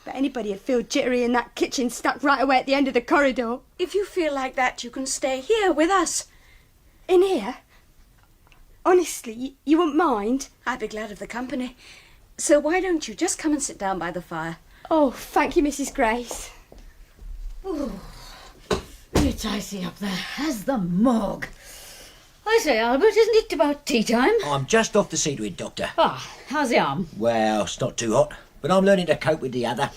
but anybody'd feel jittery in that kitchen stuck right away at the end of the corridor. If you feel like that, you can stay here with us. In here? Honestly, you wouldn't mind? I'd be glad of the company. So why don't you just come and sit down by the fire? Oh, thank you, Mrs. Grace. Ooh, it's icy up there as the morgue. I say, Albert, isn't it about tea time? I'm just off to see to it, Doctor. Ah, how's the arm? Well, it's not too hot, but I'm learning to cope with the other.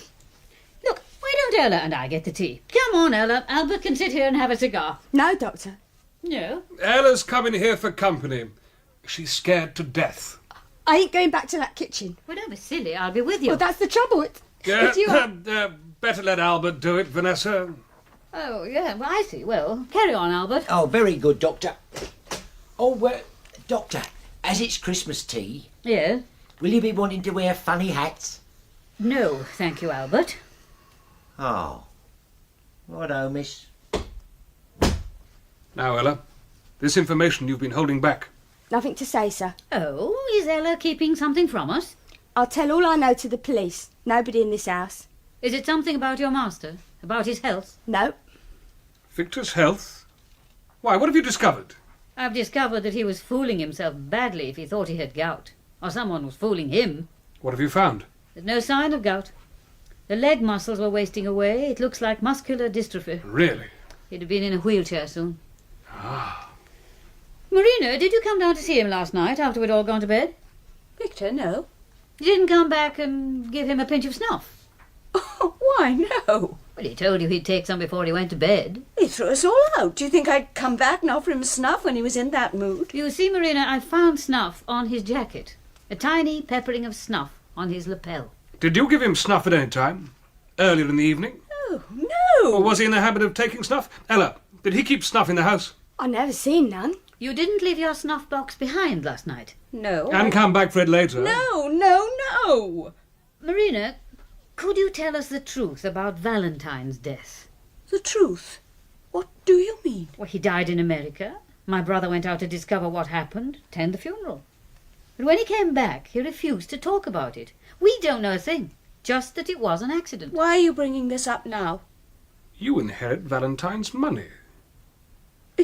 Look, why don't Ella and I get the tea? Come on, Ella. Albert can sit here and have a cigar. No, Doctor. No? Ella's coming here for company. She's scared to death. I ain't going back to that kitchen. Well, don't be silly. I'll be with you. Well, that's the trouble. If you... Better let Albert do it, Vanessa. Oh, yeah, well, I see. Well, carry on, Albert. Oh, very good, Doctor. Oh, Doctor, as it's Christmas tea, Yeah? will you be wanting to wear funny hats? No, thank you, Albert. Oh. Righto, miss. Now, Ella, this information you've been holding back. Nothing to say, sir. Oh, is Ella keeping something from us? I'll tell all I know to the police. Nobody in this house. Is it something about your master? About his health? No. Victor's health? Why, what have you discovered? I've discovered that he was fooling himself badly if he thought he had gout. Or someone was fooling him. What have you found? There's no sign of gout. The leg muscles were wasting away. It looks like muscular dystrophy. Really? He'd have been in a wheelchair soon. Ah. Marina, did you come down to see him last night after we'd all gone to bed? Victor, no. You didn't come back and give him a pinch of snuff? Why, no. Well, he told you he'd take some before he went to bed. He threw us all out. Do you think I'd come back and offer him snuff when he was in that mood? You see, Marina, I found snuff on his jacket. A tiny peppering of snuff on his lapel. Did you give him snuff at any time? Earlier in the evening? Oh, no. Or was he in the habit of taking snuff? Ella, did he keep snuff in the house? I never seen none. You didn't leave your snuff box behind last night? No. And come back for it later? No. Marina, could you tell us the truth about Valentine's death? The truth? What do you mean? Well, he died in America. My brother went out to discover what happened, attend the funeral. But when he came back, he refused to talk about it. We don't know a thing, just that it was an accident. Why are you bringing this up now? You inherit Valentine's money.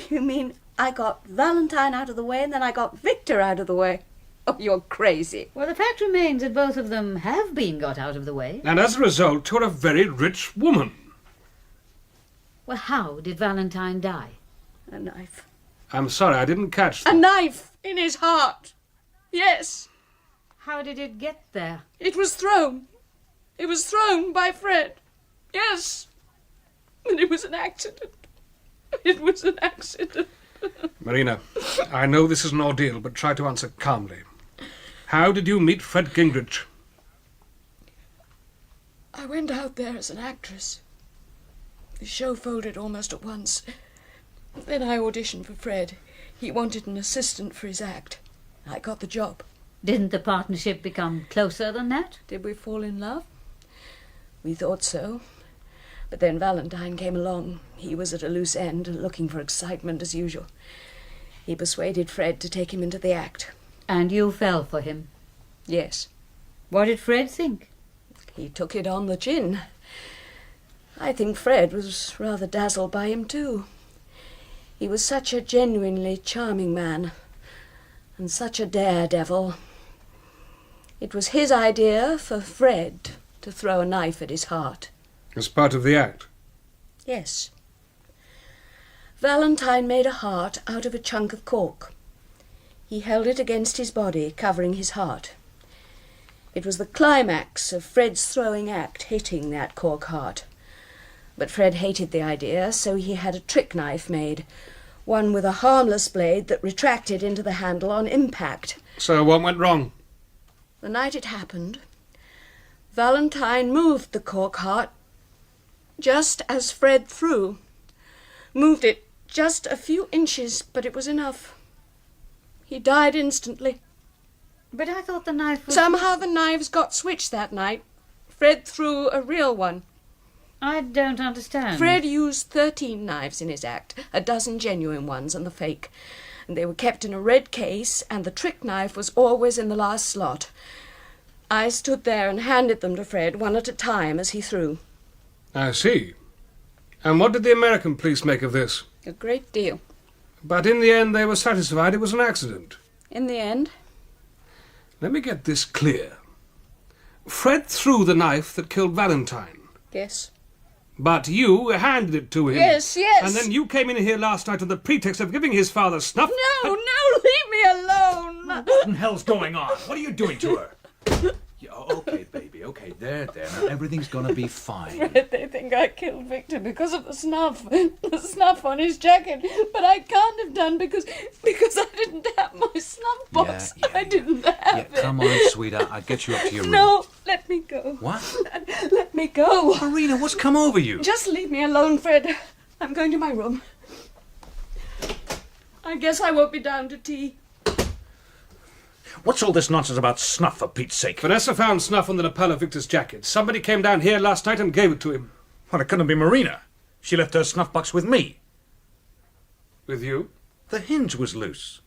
You mean I got Valentine out of the way and then I got Victor out of the way? Oh, you're crazy. Well, the fact remains that both of them have been got out of the way. And as a result, you're a very rich woman. Well, how did Valentine die? A knife. I'm sorry, I didn't catch A that. knife in his heart. Yes. How did it get there? It was thrown. It was thrown by Fred. Yes. And it was an accident. It was an accident. Marina, I know this is an ordeal, but try to answer calmly. How did you meet Fred Gingrich? I went out there as an actress. The show folded almost at once. Then I auditioned for Fred. He wanted an assistant for his act. I got the job. Didn't the partnership become closer than that? Did we fall in love? We thought so. But then Valentine came along. He was at a loose end, looking for excitement as usual. He persuaded Fred to take him into the act. And you fell for him? Yes. What did Fred think? He took it on the chin. I think Fred was rather dazzled by him, too. He was such a genuinely charming man, and such a daredevil. It was his idea for Fred to throw a knife at his heart. As part of the act? Yes. Valentine made a heart out of a chunk of cork. He held it against his body, covering his heart. It was the climax of Fred's throwing act, hitting that cork heart. But Fred hated the idea, so he had a trick knife made, one with a harmless blade that retracted into the handle on impact. So what went wrong? The night it happened, Valentine moved the cork heart just as Fred threw. Moved it just a few inches, but it was enough. He died instantly. But I thought the knife was... Somehow the knives got switched that night. Fred threw a real one. I don't understand. Fred used 13 knives in his act, a dozen genuine ones and the fake. They were kept in a red case, and the trick knife was always in the last slot. I stood there and handed them to Fred one at a time as he threw. I see. And what did the American police make of this? A great deal. But in the end they were satisfied it was an accident. In the end? Let me get this clear. Fred threw the knife that killed Valentine. Yes. But you handed it to him. Yes, yes. And then you came in here last night on the pretext of giving his father snuff. No, no, leave me alone. What in hell's going on? What are you doing to her? Yeah, okay, baby, okay, there. Now, everything's gonna be fine. Fred, they think I killed Victor because of the snuff on his jacket. But I can't have done because I didn't have my snuff box. Yeah, I didn't have it. Come on, sweetheart, I'll get you up to your room. No, let me go. What? Let me go. Marina, what's come over you? Just leave me alone, Fred. I'm going to my room. I guess I won't be down to tea. What's all this nonsense about snuff, for Pete's sake? Vanessa found snuff on the lapel of Victor's jacket. Somebody came down here last night and gave it to him. Well, it couldn't be Marina. She left her snuff box with me. With you? The hinge was loose.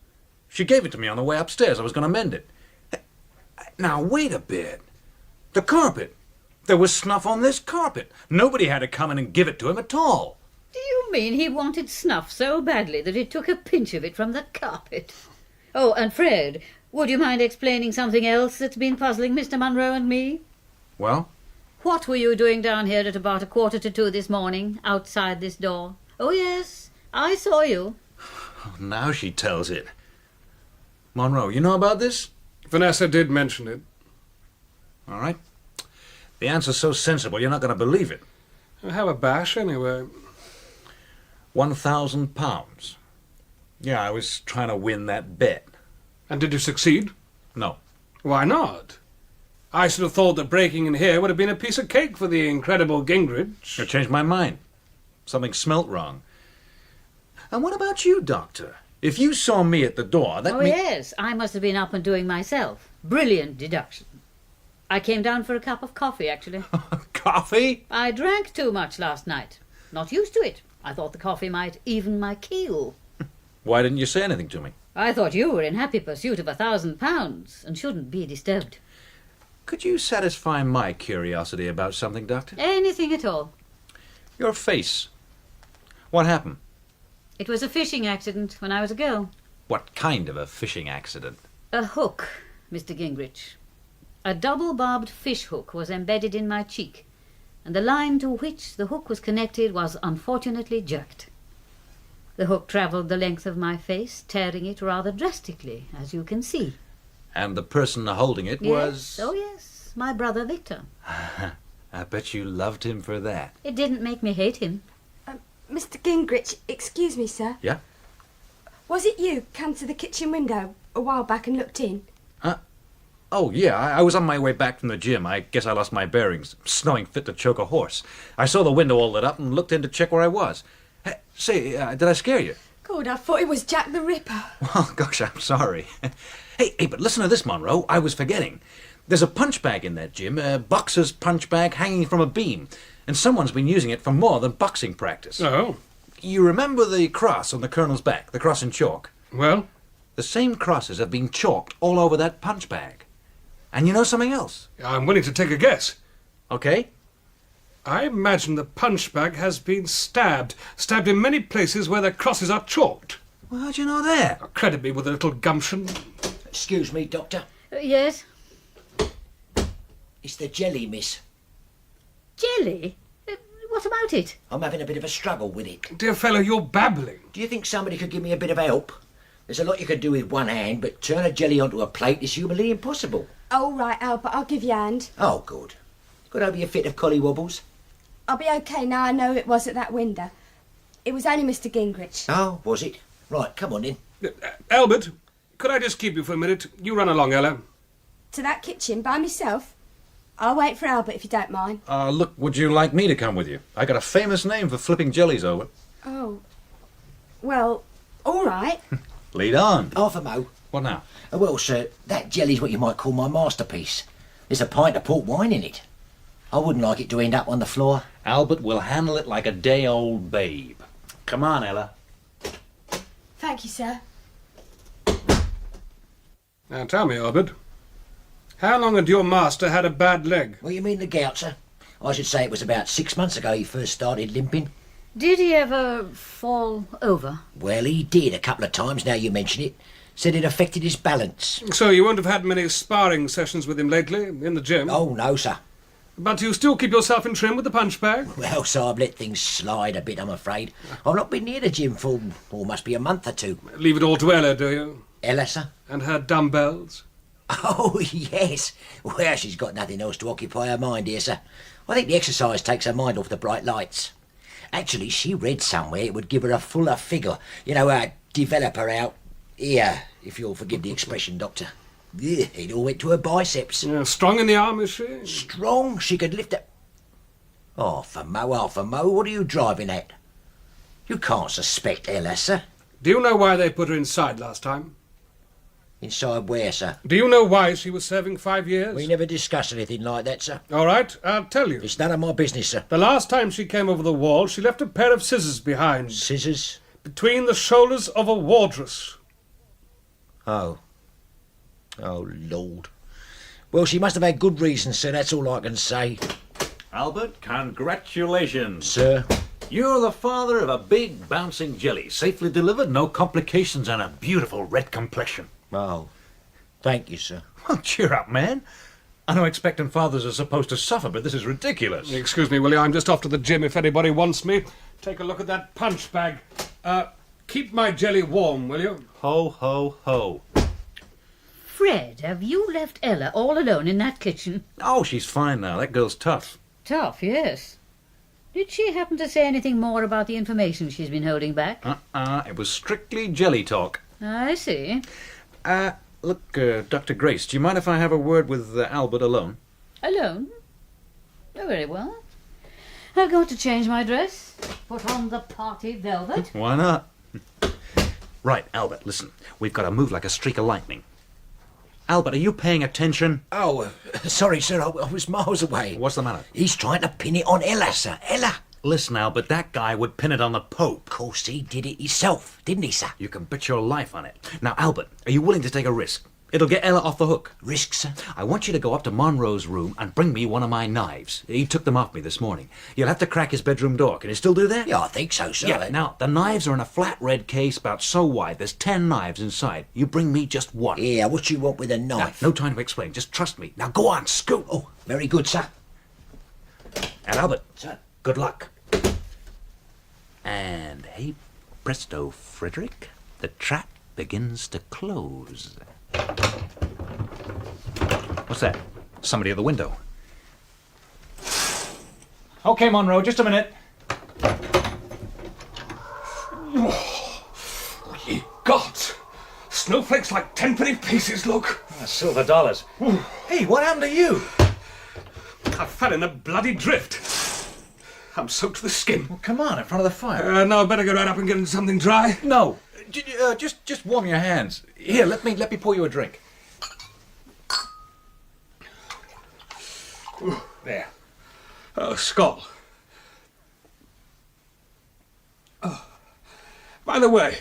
She gave it to me on the way upstairs. I was going to mend it. Now, wait a bit. The carpet. There was snuff on this carpet. Nobody had to come in and give it to him at all. Do you mean he wanted snuff so badly that he took a pinch of it from the carpet? Oh, and Fred, would you mind explaining something else that's been puzzling Mr. Munro and me? Well? What were you doing down here at about 1:45 this morning, outside this door? Oh, yes, I saw you. Now she tells it. Munro, you know about this? Vanessa did mention it. All right. The answer's so sensible, you're not going to believe it. Have a bash, anyway. £1,000. Yeah, I was trying to win that bet. And did you succeed? No. Why not? I should have thought that breaking in here would have been a piece of cake for the incredible Gingrich. You changed my mind. Something smelt wrong. And what about you, Doctor? If you saw me at the door, that means... Yes, I must have been up and doing myself. Brilliant deduction. I came down for a cup of coffee, actually. Coffee? I drank too much last night. Not used to it. I thought the coffee might even my keel. Why didn't you say anything to me? I thought you were in happy pursuit of £1,000 and shouldn't be disturbed. Could you satisfy my curiosity about something, Doctor? Anything at all. Your face. What happened? It was a fishing accident when I was a girl. What kind of a fishing accident? A hook, Mr. Gingrich. A double-barbed fish hook was embedded in my cheek, and the line to which the hook was connected was unfortunately jerked. The hook travelled the length of my face, tearing it rather drastically, as you can see. And the person holding it was... Yes, oh yes, my brother Victor. I bet you loved him for that. It didn't make me hate him. Mr. Gingrich, excuse me, sir. Yeah? Was it you came to the kitchen window a while back and looked in? Oh, yeah, I was on my way back from the gym. I guess I lost my bearings. Snowing fit to choke a horse. I saw the window all lit up and looked in to check where I was. Hey, say, did I scare you? God, I thought it was Jack the Ripper. Well, gosh, I'm sorry. Hey, but listen to this, Munro. I was forgetting. There's a punch bag in that gym, a boxer's punch bag hanging from a beam, and someone's been using it for more than boxing practice. Oh? You remember the cross on the colonel's back, the cross in chalk? Well? The same crosses have been chalked all over that punch bag. And you know something else? I'm willing to take a guess. Okay? I imagine the punch bag has been stabbed in many places where the crosses are chalked. Well, how'd you know that? Credit me with a little gumption. Excuse me, Doctor. Yes? It's the jelly, miss. Jelly? What about it? I'm having a bit of a struggle with it. Dear fellow, you're babbling. Do you think somebody could give me a bit of help? There's a lot you can do with one hand, but turn a jelly onto a plate is humanly impossible. All right, Albert, I'll give you a hand. Oh, good. Got over your fit of collywobbles? I'll be okay now I know it was at that window. It was only Mr. Gingrich. Oh, was it? Right, come on then. Albert, could I just keep you for a minute? You run along, Ella. To that kitchen by myself? I'll wait for Albert if you don't mind. Look, would you like me to come with you? I got a famous name for flipping jellies over. Oh. Well, all right. Lead on. Half a mo. What now? Well, sir, that jelly's what you might call my masterpiece. There's a pint of port wine in it. I wouldn't like it to end up on the floor. Albert will handle it like a day-old babe. Come on, Ella. Thank you, sir. Now tell me, Albert, how long had your master had a bad leg? What do you mean the gout, sir? I should say it was about 6 months ago he first started limping. Did he ever fall over? Well, he did a couple of times, now you mention it. Said it affected his balance. So you won't have had many sparring sessions with him lately, in the gym? Oh, no, sir. But you still keep yourself in trim with the punch bag? Well, so I've let things slide a bit, I'm afraid. I've not been near the gym for, must be a month or two. Leave it all to Ella, do you? Ella, sir? And her dumbbells? Oh, yes. Well, she's got nothing else to occupy her mind here, sir. I think the exercise takes her mind off the bright lights. Actually, she read somewhere it would give her a fuller figure. You know, develop her out here, if you'll forgive the expression, Doctor. Yeah, it all went to her biceps. Yeah, strong in the arm, is she? Strong? She could lift it. Half a mo, what are you driving at? You can't suspect Ella, sir. Do you know why they put her inside last time? Inside where, sir? Do you know why she was serving 5 years? We never discussed anything like that, sir. All right, I'll tell you. It's none of my business, sir. The last time she came over the wall, she left a pair of scissors behind. Scissors? Between the shoulders of a wardress. Oh. Oh, Lord. Well, she must have had good reasons, sir, that's all I can say. Albert, congratulations. Sir? You're the father of a big, bouncing jelly. Safely delivered, no complications, and a beautiful red complexion. Oh, thank you, sir. Well, cheer up, man. I know expectant fathers are supposed to suffer, but this is ridiculous. Excuse me, will you? I'm just off to the gym if anybody wants me. Take a look at that punch bag. Keep my jelly warm, will you? Ho, ho, ho. Fred, have you left Ella all alone in that kitchen? Oh, she's fine now. That girl's tough. Tough, yes. Did she happen to say anything more about the information she's been holding back? It was strictly jelly talk. I see. Look, Dr. Grace, do you mind if I have a word with Albert alone? Alone? Oh, very well. I'm going to change my dress. Put on the party velvet. Why not? Right, Albert, listen. We've got to move like a streak of lightning. Albert, are you paying attention? Oh, sorry, sir, I was miles away. What's the matter? He's trying to pin it on Ella, sir. Ella. Listen, Albert, that guy would pin it on the Pope. Of course, he did it himself, didn't he, sir? You can bet your life on it. Now, Albert, are you willing to take a risk? It'll get Ella off the hook. Risk, sir? I want you to go up to Munro's room and bring me one of my knives. He took them off me this morning. You'll have to crack his bedroom door. Can you still do that? Yeah, I think so, sir. Yeah, now, the knives are in a flat red case about so wide. There's 10 knives inside. You bring me just one. Yeah, what you want with a knife? No time to explain. Just trust me. Now, go on, scoot. Oh, very good, sir. And Albert, Sir. good luck. And hey, presto, Frederick, the trap begins to close. What's that? Somebody at the window. Okay, Munro, just a minute. Ye gods! Snowflakes like 10-penny pieces, look! Silver dollars. Hey, what happened to you? I fell in a bloody drift. I'm soaked to the skin. Well, come on, in front of the fire. No, I better go right up and get into something dry. No, just warm your hands. Here, let me pour you a drink. Ooh, there. Oh, skull. Oh. By the way,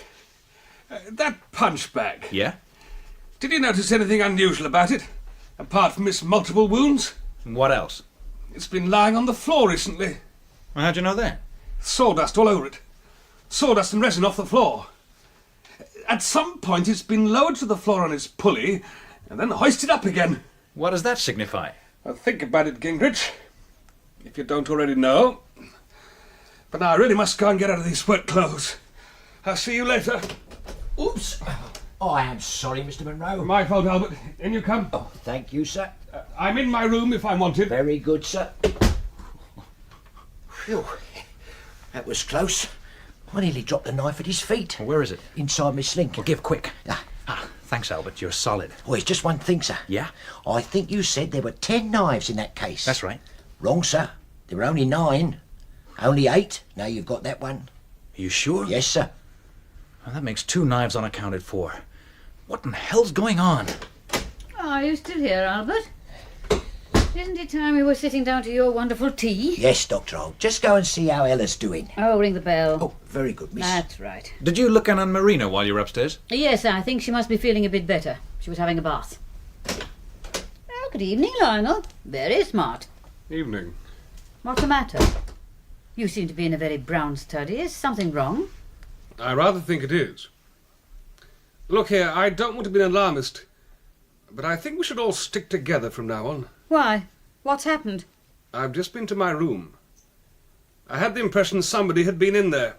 that punch bag. Yeah? Did you notice anything unusual about it? Apart from its multiple wounds? What else? It's been lying on the floor recently. Well, how'd you know that? Sawdust all over it. Sawdust and resin off the floor. At some point it's been lowered to the floor on its pulley and then hoisted up again. What does that signify? Well, think about it, Gingrich, if you don't already know. But now I really must go and get out of these wet clothes. I'll see you later. Oops. Oh, I am sorry, Mr. Munro. My fault, Albert. In you come. Oh, thank you, sir. I'm in my room if I'm wanted. Very good, sir. Phew. That was close. I nearly dropped the knife at his feet. Well, where is it? Inside my sling. Well, give quick. Thanks, Albert. You're solid. Oh, it's just one thing, sir. Yeah? I think you said there were 10 knives in that case. That's right. Wrong, sir. There were only 9. Only 8. Now you've got that one. Are you sure? Yes, sir. Well, that makes 2 knives unaccounted for. What in the hell's going on? Are you still here, Albert? isn't it time we were sitting down to your wonderful tea? Yes, Doctor, I'll just go and see how Ella's doing. Oh, ring the bell. Oh, very good, miss. That's right. Did you look in on Marina while you were upstairs? Yes, I think she must be feeling a bit better. She was having a bath. Oh, good evening, Lionel. Very smart. Evening. What's the matter? You seem to be in a very brown study. Is something wrong? I rather think it is. Look here, I don't want to be an alarmist, but I think we should all stick together from now on. Why? What's happened? I've just been to my room. I had the impression somebody had been in there.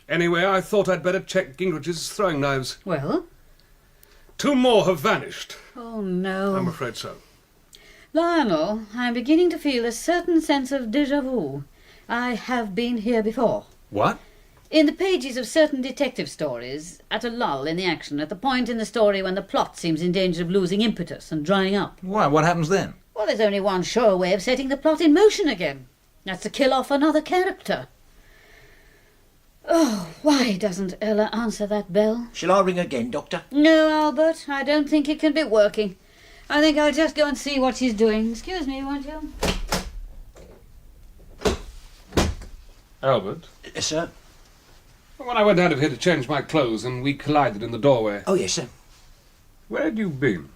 Anyway, I thought I'd better check Gingrich's throwing knives. Well? 2 more have vanished. Oh, no. I'm afraid so. Lionel, I'm beginning to feel a certain sense of déjà vu. I have been here before. What? In the pages of certain detective stories, at a lull in the action, at the point in the story when the plot seems in danger of losing impetus and drying up. Why? What happens then? Well, there's only one sure way of setting the plot in motion again. That's to kill off another character. Oh, why doesn't Ella answer that bell? Shall I ring again, Doctor? No, Albert, I don't think it can be working. I think I'll just go and see what she's doing. Excuse me, won't you? Albert? Yes, sir? When I went out of here to change my clothes and we collided in the doorway. Oh, yes, sir. Where had you been?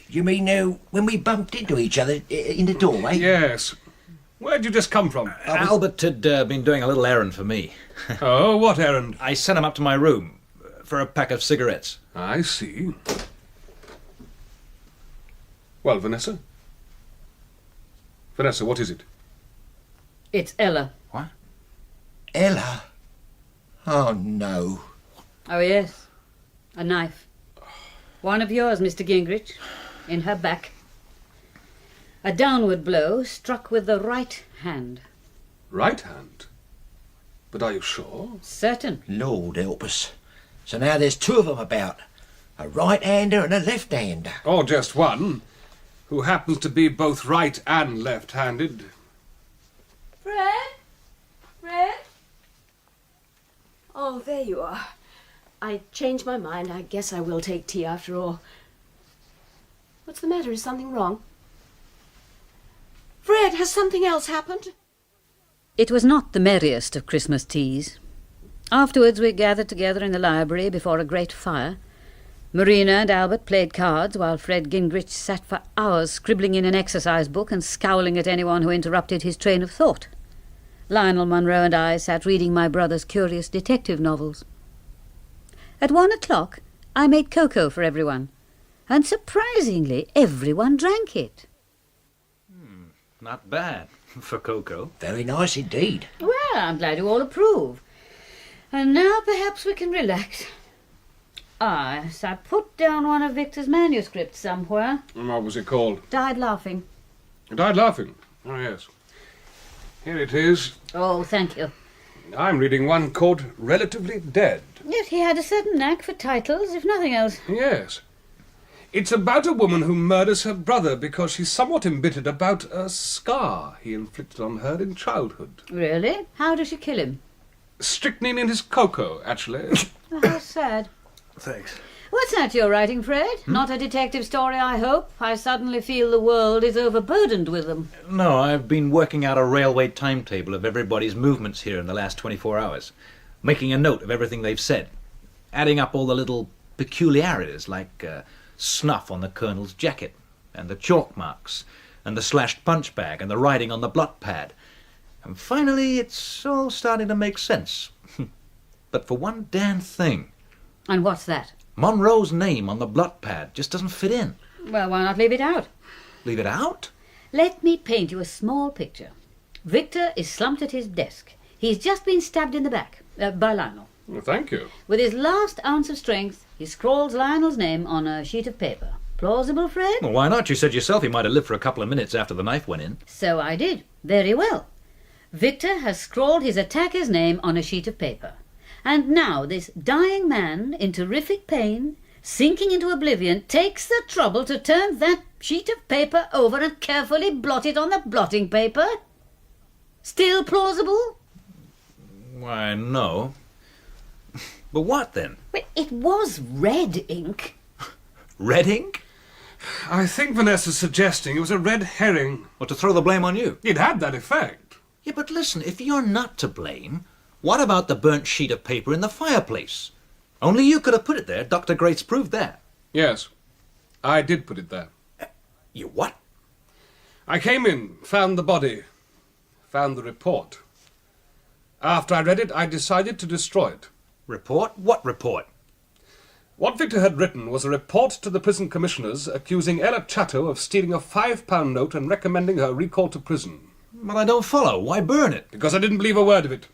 You mean when we bumped into each other in the doorway? Yes. Where'd you just come from? Albert had been doing a little errand for me. Oh, what errand? I sent him up to my room for a pack of cigarettes. I see. Well, Vanessa? Vanessa, what is it? It's Ella. What? Ella? Oh, no. Oh, yes. A knife. One of yours, Mr. Gingrich. In her back. A downward blow struck with the right hand. Right hand? But are you sure? Certain. Lord help us. So now there's 2 of them about. A right-hander and a left-hander. Or just one, who happens to be both right and left-handed. Fred? Fred? Oh, there you are. I changed my mind. I guess I will take tea after all. What's the matter? Is something wrong? Fred, has something else happened? It was not the merriest of Christmas teas. Afterwards we gathered together in the library before a great fire. Marina and Albert played cards while Fred Gingrich sat for hours scribbling in an exercise book and scowling at anyone who interrupted his train of thought. Lionel, Munro and I sat reading my brother's curious detective novels. At 1 o'clock I made cocoa for everyone, and surprisingly everyone drank it. Not bad for cocoa. Very nice indeed. Well, I'm glad you all approve. And now perhaps we can relax. So I put down one of Victor's manuscripts somewhere. And what was it called? Died laughing. You died laughing? Oh, yes. Here it is. Oh, thank you. I'm reading one called Relatively Dead. Yes, he had a certain knack for titles, if nothing else. Yes. It's about a woman who murders her brother because she's somewhat embittered about a scar he inflicted on her in childhood. Really? How does she kill him? Strychnine in his cocoa, actually. Oh, how sad. Thanks. What's that you're writing, Fred? Not a detective story, I hope? I suddenly feel the world is overburdened with them. No, I've been working out a railway timetable of everybody's movements here in the last 24 hours. Making a note of everything they've said. Adding up all the little peculiarities, like snuff on the colonel's jacket, and the chalk marks, and the slashed punch bag, and the writing on the blot pad. And finally, it's all starting to make sense. But for one damn thing. And what's that? Munro's name on the blot pad just doesn't fit in. Well, why not leave it out? Leave it out? Let me paint you a small picture. Victor is slumped at his desk. He's just been stabbed in the back by Lionel. Well, thank you. With his last ounce of strength, he scrawls Lionel's name on a sheet of paper. Plausible, Fred? Well, why not? You said yourself he might have lived for a couple of minutes after the knife went in. So I did. Very well. Victor has scrawled his attacker's name on a sheet of paper. And now this dying man, in terrific pain, sinking into oblivion, takes the trouble to turn that sheet of paper over and carefully blot it on the blotting paper? Still plausible? Why, no. But what then? Well, it was red ink. Red ink? I think Vanessa's suggesting it was a red herring. Or to throw the blame on you? It had that effect. Yeah, but listen, if you're not to blame, what about the burnt sheet of paper in the fireplace? Only you could have put it there. Dr. Grace proved that. Yes, I did put it there. You what? I came in, found the body, found the report. After I read it, I decided to destroy it. Report? What report? What Victor had written was a report to the prison commissioners accusing Ella Chatto of stealing a £5 note and recommending her recall to prison. But I don't follow. Why burn it? Because I didn't believe a word of it.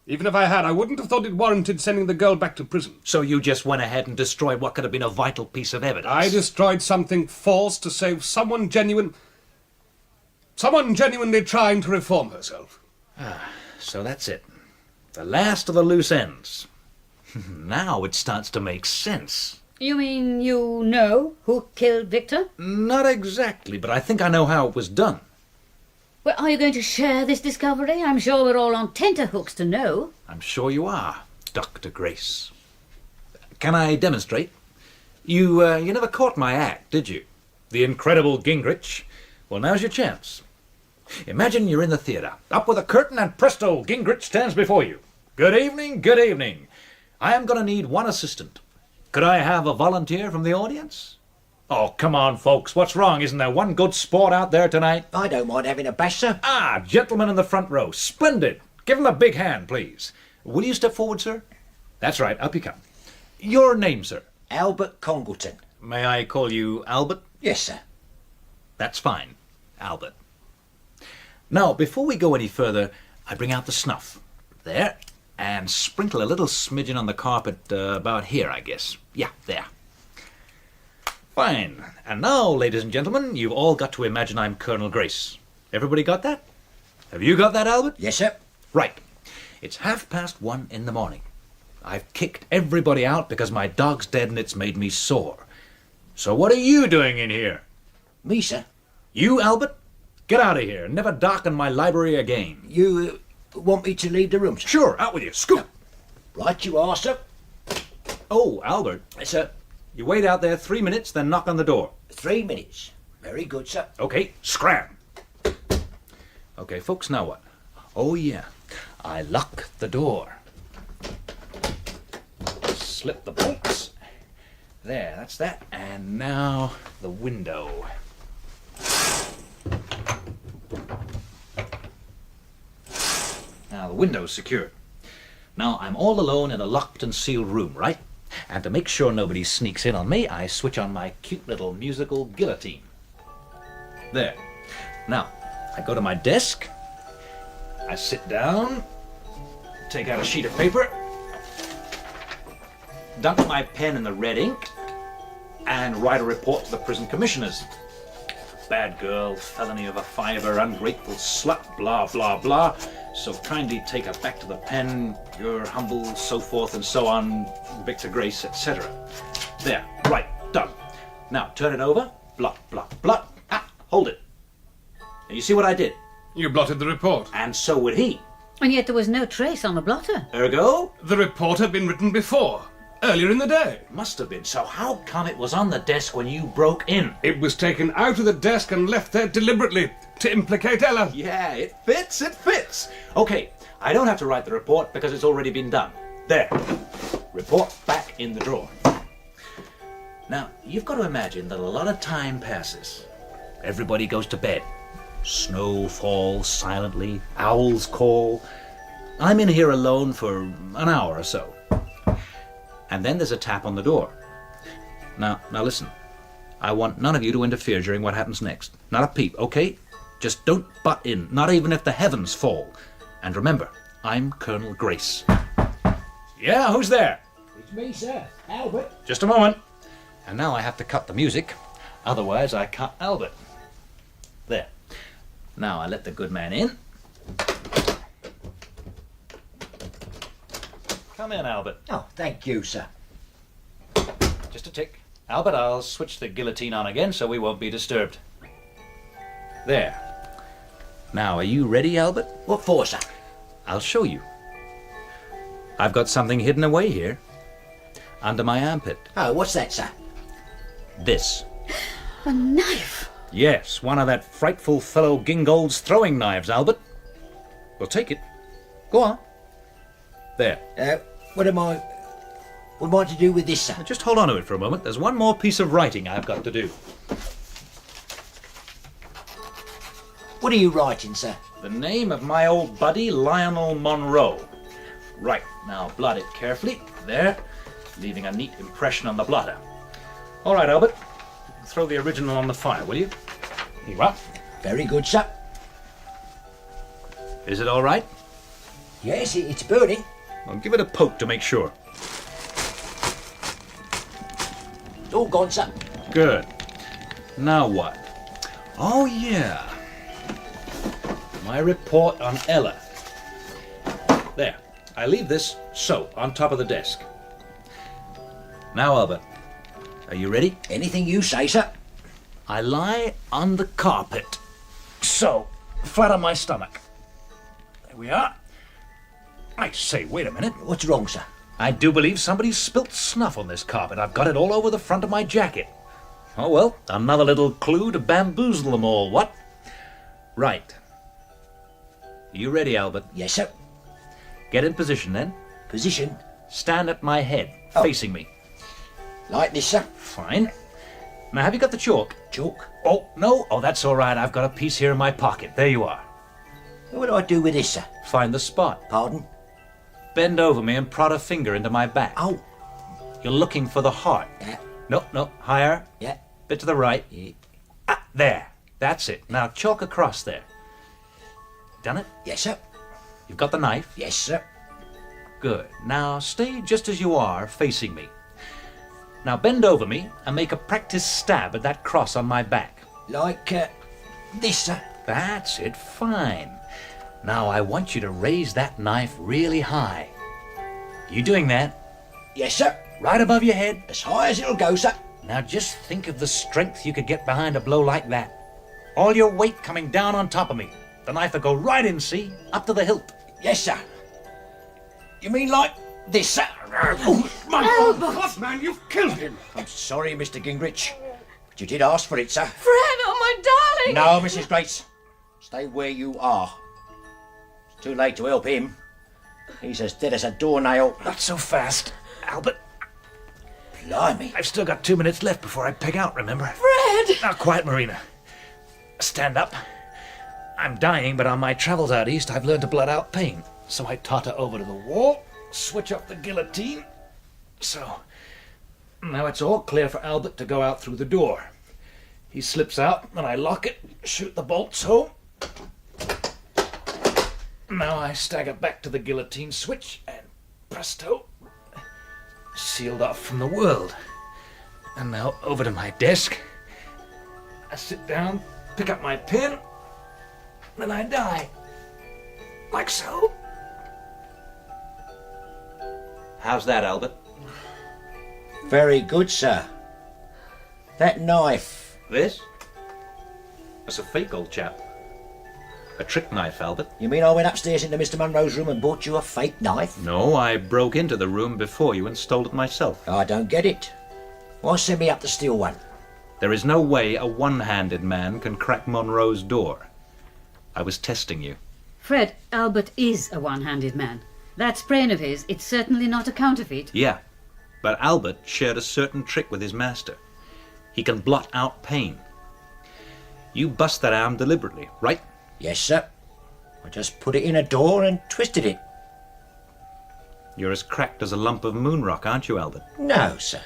Even if I had, I wouldn't have thought it warranted sending the girl back to prison. So you just went ahead and destroyed what could have been a vital piece of evidence? I destroyed something false to save someone genuinely trying to reform herself. So that's it. The last of the loose ends. Now it starts to make sense. You mean you know who killed Victor? Not exactly, but I think I know how it was done. Well, are you going to share this discovery? I'm sure we're all on tenterhooks to know. I'm sure you are, Dr. Grace. Can I demonstrate? You never caught my act, did you? The incredible Gingrich. Well, now's your chance. Imagine you're in the theatre. Up with a curtain and presto, Gingrich stands before you. Good evening, good evening. I am going to need one assistant. Could I have a volunteer from the audience? Oh, come on, folks. What's wrong? Isn't there one good sport out there tonight? I don't mind having a bash, sir. Ah, gentleman in the front row. Splendid. Give him a big hand, please. Will you step forward, sir? That's right. Up you come. Your name, sir? Albert Congleton. May I call you Albert? Yes, sir. That's fine, Albert. Now, before we go any further, I bring out the snuff. There. And sprinkle a little smidgen on the carpet about here, I guess. Yeah, there. Fine. And now, ladies and gentlemen, you've all got to imagine I'm Colonel Grace. Everybody got that? Have you got that, Albert? Yes, sir. Right. It's 1:30 in the morning. I've kicked everybody out because my dog's dead and it's made me sore. So what are you doing in here? Me, sir. You, Albert? Get out of here. Never darken my library again. You want me to leave the room, sir? Sure, out with you. Scoot. Right you are, sir. Oh, Albert. Yes, sir. You wait out there 3 minutes, then knock on the door. 3 minutes. Very good, sir. Okay, scram. Okay, folks, now what? Oh, yeah. I lock the door. Slip the bolts. There, that's that. And now the window. Now the window's secured. Now I'm all alone in a locked and sealed room, right? And to make sure nobody sneaks in on me, I switch on my cute little musical guillotine. There. Now, I go to my desk, I sit down, take out a sheet of paper, dunk my pen in the red ink, and write a report to the prison commissioners. Bad girl, felony of a fiver, ungrateful slut, blah, blah, blah. So kindly take her back to the pen, your humble, so forth and so on, Victor Grace, etc. There, right, done. Now, turn it over, blot, blot, blot. Ah, hold it. Now, you see what I did? You blotted the report. And so would he. And yet there was no trace on the blotter. Ergo? The report had been written before, earlier in the day. Must have been. So how come it was on the desk when you broke in? It was taken out of the desk and left there deliberately to implicate Ella. Yeah, it fits, it fits. Okay, I don't have to write the report because it's already been done. There. Report back in the drawer. Now, you've got to imagine that a lot of time passes. Everybody goes to bed. Snow falls silently. Owls call. I'm in here alone for an hour or so. And then there's a tap on the door. Now listen. I want none of you to interfere during what happens next. Not a peep, okay? Just don't butt in, not even if the heavens fall. And remember, I'm Colonel Grace. Yeah, who's there? It's me, sir. Albert. Just a moment. And now I have to cut the music. Otherwise, I cut Albert. There. Now I let the good man in. Come in, Albert. Oh, thank you, sir. Just a tick. Albert, I'll switch the guillotine on again so we won't be disturbed. There. Now, are you ready, Albert? What for, sir? I'll show you. I've got something hidden away here. Under my armpit. Oh, what's that, sir? This. A knife? Yes, one of that frightful fellow Gingold's throwing knives, Albert. Well, take it. Go on. There. What am I to do with this, sir? Just hold on to it for a moment. There's one more piece of writing I've got to do. What are you writing, sir? The name of my old buddy, Lionel Munro. Right, now blot it carefully. There, leaving a neat impression on the blotter. All right, Albert. Throw the original on the fire, will you? Here you are. Very good, sir. Is it all right? Yes, it's burning. Well, give it a poke to make sure. All gone, sir. Good. Now what? Oh, yeah. My report on Ella. There. I leave this so, on top of the desk. Now, Albert, are you ready? Anything you say, sir. I lie on the carpet. So, flat on my stomach. There we are. I say, wait a minute. What's wrong, sir? I do believe somebody's spilt snuff on this carpet. I've got it all over the front of my jacket. Oh, well, another little clue to bamboozle them all, what? Right. You ready, Albert? Yes, sir. Get in position, then. Position? Stand at my head, facing me. Like this, sir. Fine. Now, have you got the chalk? Chalk? Oh, no. Oh, that's all right. I've got a piece here in my pocket. There you are. What do I do with this, sir? Find the spot. Pardon? Bend over me and prod a finger into my back. Oh. You're looking for the heart. Yeah. No. Higher. Yeah. Bit to the right. Yeah. Ah, there. That's it. Now, chalk across there. Done it? Yes, sir. You've got the knife? Yes, sir. Good. Now, stay just as you are, facing me. Now, bend over me and make a practice stab at that cross on my back. Like, this, sir. That's it. Fine. Now, I want you to raise that knife really high. You doing that? Yes, sir. Right above your head? As high as it'll go, sir. Now, just think of the strength you could get behind a blow like that. All your weight coming down on top of me. The knife will go right in, see? Up to the hilt. Yes, sir. You mean like this, sir? Oh, my God, man, you've killed him. I'm sorry, Mr. Gingrich, but you did ask for it, sir. Fred, oh my darling! No, Mrs. Grace. Stay where you are. It's too late to help him. He's as dead as a doornail. Not so fast, Albert. Blimey. I've still got 2 minutes left before I peg out, remember? Fred! Now, quiet, Marina. Stand up. I'm dying, but on my travels out east, I've learned to blot out pain. So I totter over to the wall, switch up the guillotine. So, now it's all clear for Albert to go out through the door. He slips out, and I lock it, shoot the bolts home. Now I stagger back to the guillotine switch, and presto, sealed off from the world. And now over to my desk. I sit down, pick up my pen, then I die. Like so. How's that, Albert? Very good, sir. That knife. This? That's a fake, old chap. A trick knife, Albert. You mean I went upstairs into Mr. Munro's room and bought you a fake knife? No, I broke into the room before you and stole it myself. I don't get it. Why send me up to steal one? There is no way a one-handed man can crack Munro's door. I was testing you. Fred, Albert is a one-handed man. That sprain of his, it's certainly not a counterfeit. Yeah, but Albert shared a certain trick with his master. He can blot out pain. You bust that arm deliberately, right? Yes, sir. I just put it in a door and twisted it. You're as cracked as a lump of moon rock, aren't you, Albert? No, sir.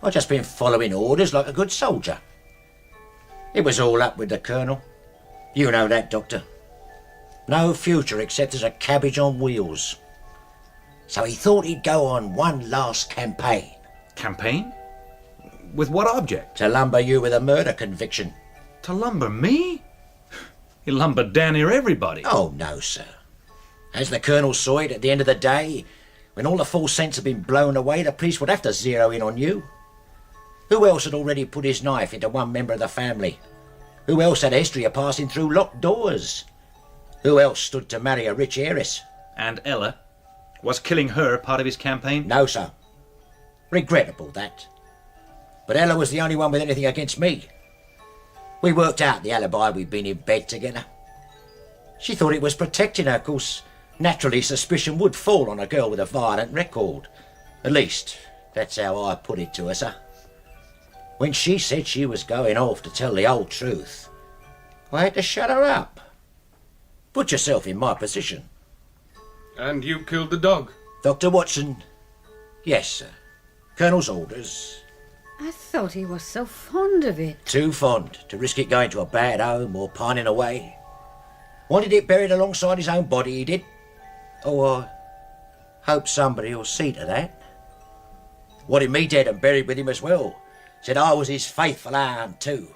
I've just been following orders like a good soldier. It was all up with the Colonel. You know that, Doctor. No future except as a cabbage on wheels. So he thought he'd go on one last campaign. Campaign? With what object? To lumber you with a murder conviction. To lumber me? He lumbered down here everybody. Oh, no, sir. As the Colonel saw it, at the end of the day, when all the false scents had been blown away, the police would have to zero in on you. Who else had already put his knife into one member of the family? Who else had a history of passing through locked doors? Who else stood to marry a rich heiress? And Ella? Was killing her part of his campaign? No, sir. Regrettable, that. But Ella was the only one with anything against me. We worked out the alibi we'd been in bed together. She thought it was protecting her, 'cause naturally suspicion would fall on a girl with a violent record. At least, that's how I put it to her, sir. When she said she was going off to tell the whole truth, I had to shut her up. Put yourself in my position. And you killed the dog? Dr. Watson? Yes, sir. Colonel's orders. I thought he was so fond of it. Too fond to risk it going to a bad home or pining away. Wanted it buried alongside his own body, he did. Oh, I hope somebody will see to that. Wanted me dead and buried with him as well. Said I was his faithful hound too.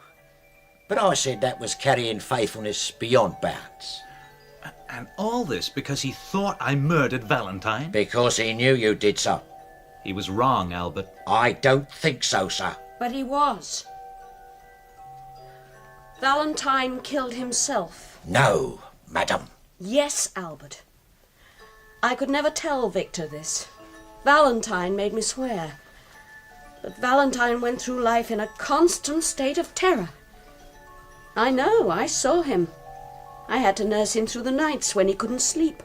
But I said that was carrying faithfulness beyond bounds. And all this because he thought I murdered Valentine? Because he knew you did so. He was wrong, Albert. I don't think so, sir. But he was. Valentine killed himself. No, madam. Yes, Albert. I could never tell Victor this. Valentine made me swear. But Valentine went through life in a constant state of terror. I know, I saw him. I had to nurse him through the nights when he couldn't sleep,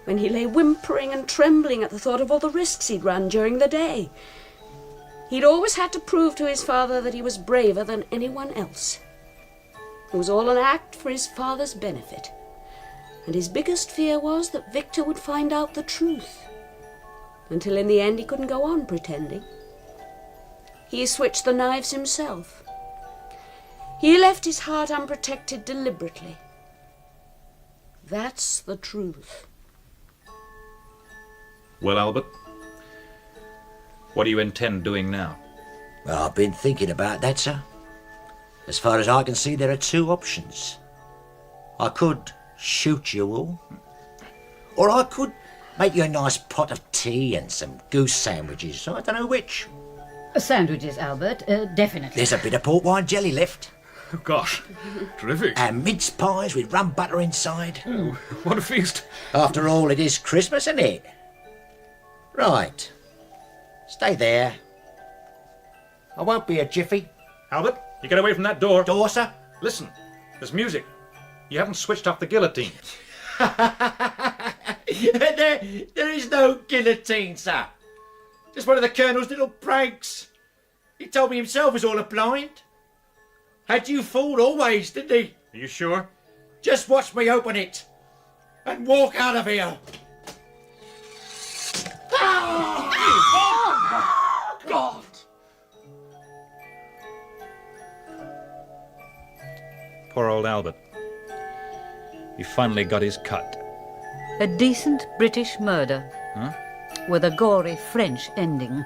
when he lay whimpering and trembling at the thought of all the risks he'd run during the day. He'd always had to prove to his father that he was braver than anyone else. It was all an act for his father's benefit. And his biggest fear was that Victor would find out the truth. Until in the end he couldn't go on pretending. He switched the knives himself. He left his heart unprotected deliberately. That's the truth. Well, Albert, what do you intend doing now? Well, I've been thinking about that, sir. As far as I can see, there are two options. I could shoot you all, or I could make you a nice pot of tea and some goose sandwiches. I don't know which. Sandwiches, Albert, definitely. There's a bit of port wine jelly left. Oh, gosh, terrific. And mince pies with rum butter inside. Oh, what a feast. After all, it is Christmas, isn't it? Right. Stay there. I won't be a jiffy. Albert, you get away from that door. Door, sir? Listen, there's music. You haven't switched off the guillotine. There is no guillotine, sir. Just one of the Colonel's little pranks. He told me himself was all a blind. Had you fooled always, didn't he? Are you sure? Just watch me open it and walk out of here. Oh, God! Poor old Albert. He finally got his cut. A decent British murder. Huh? With a gory French ending.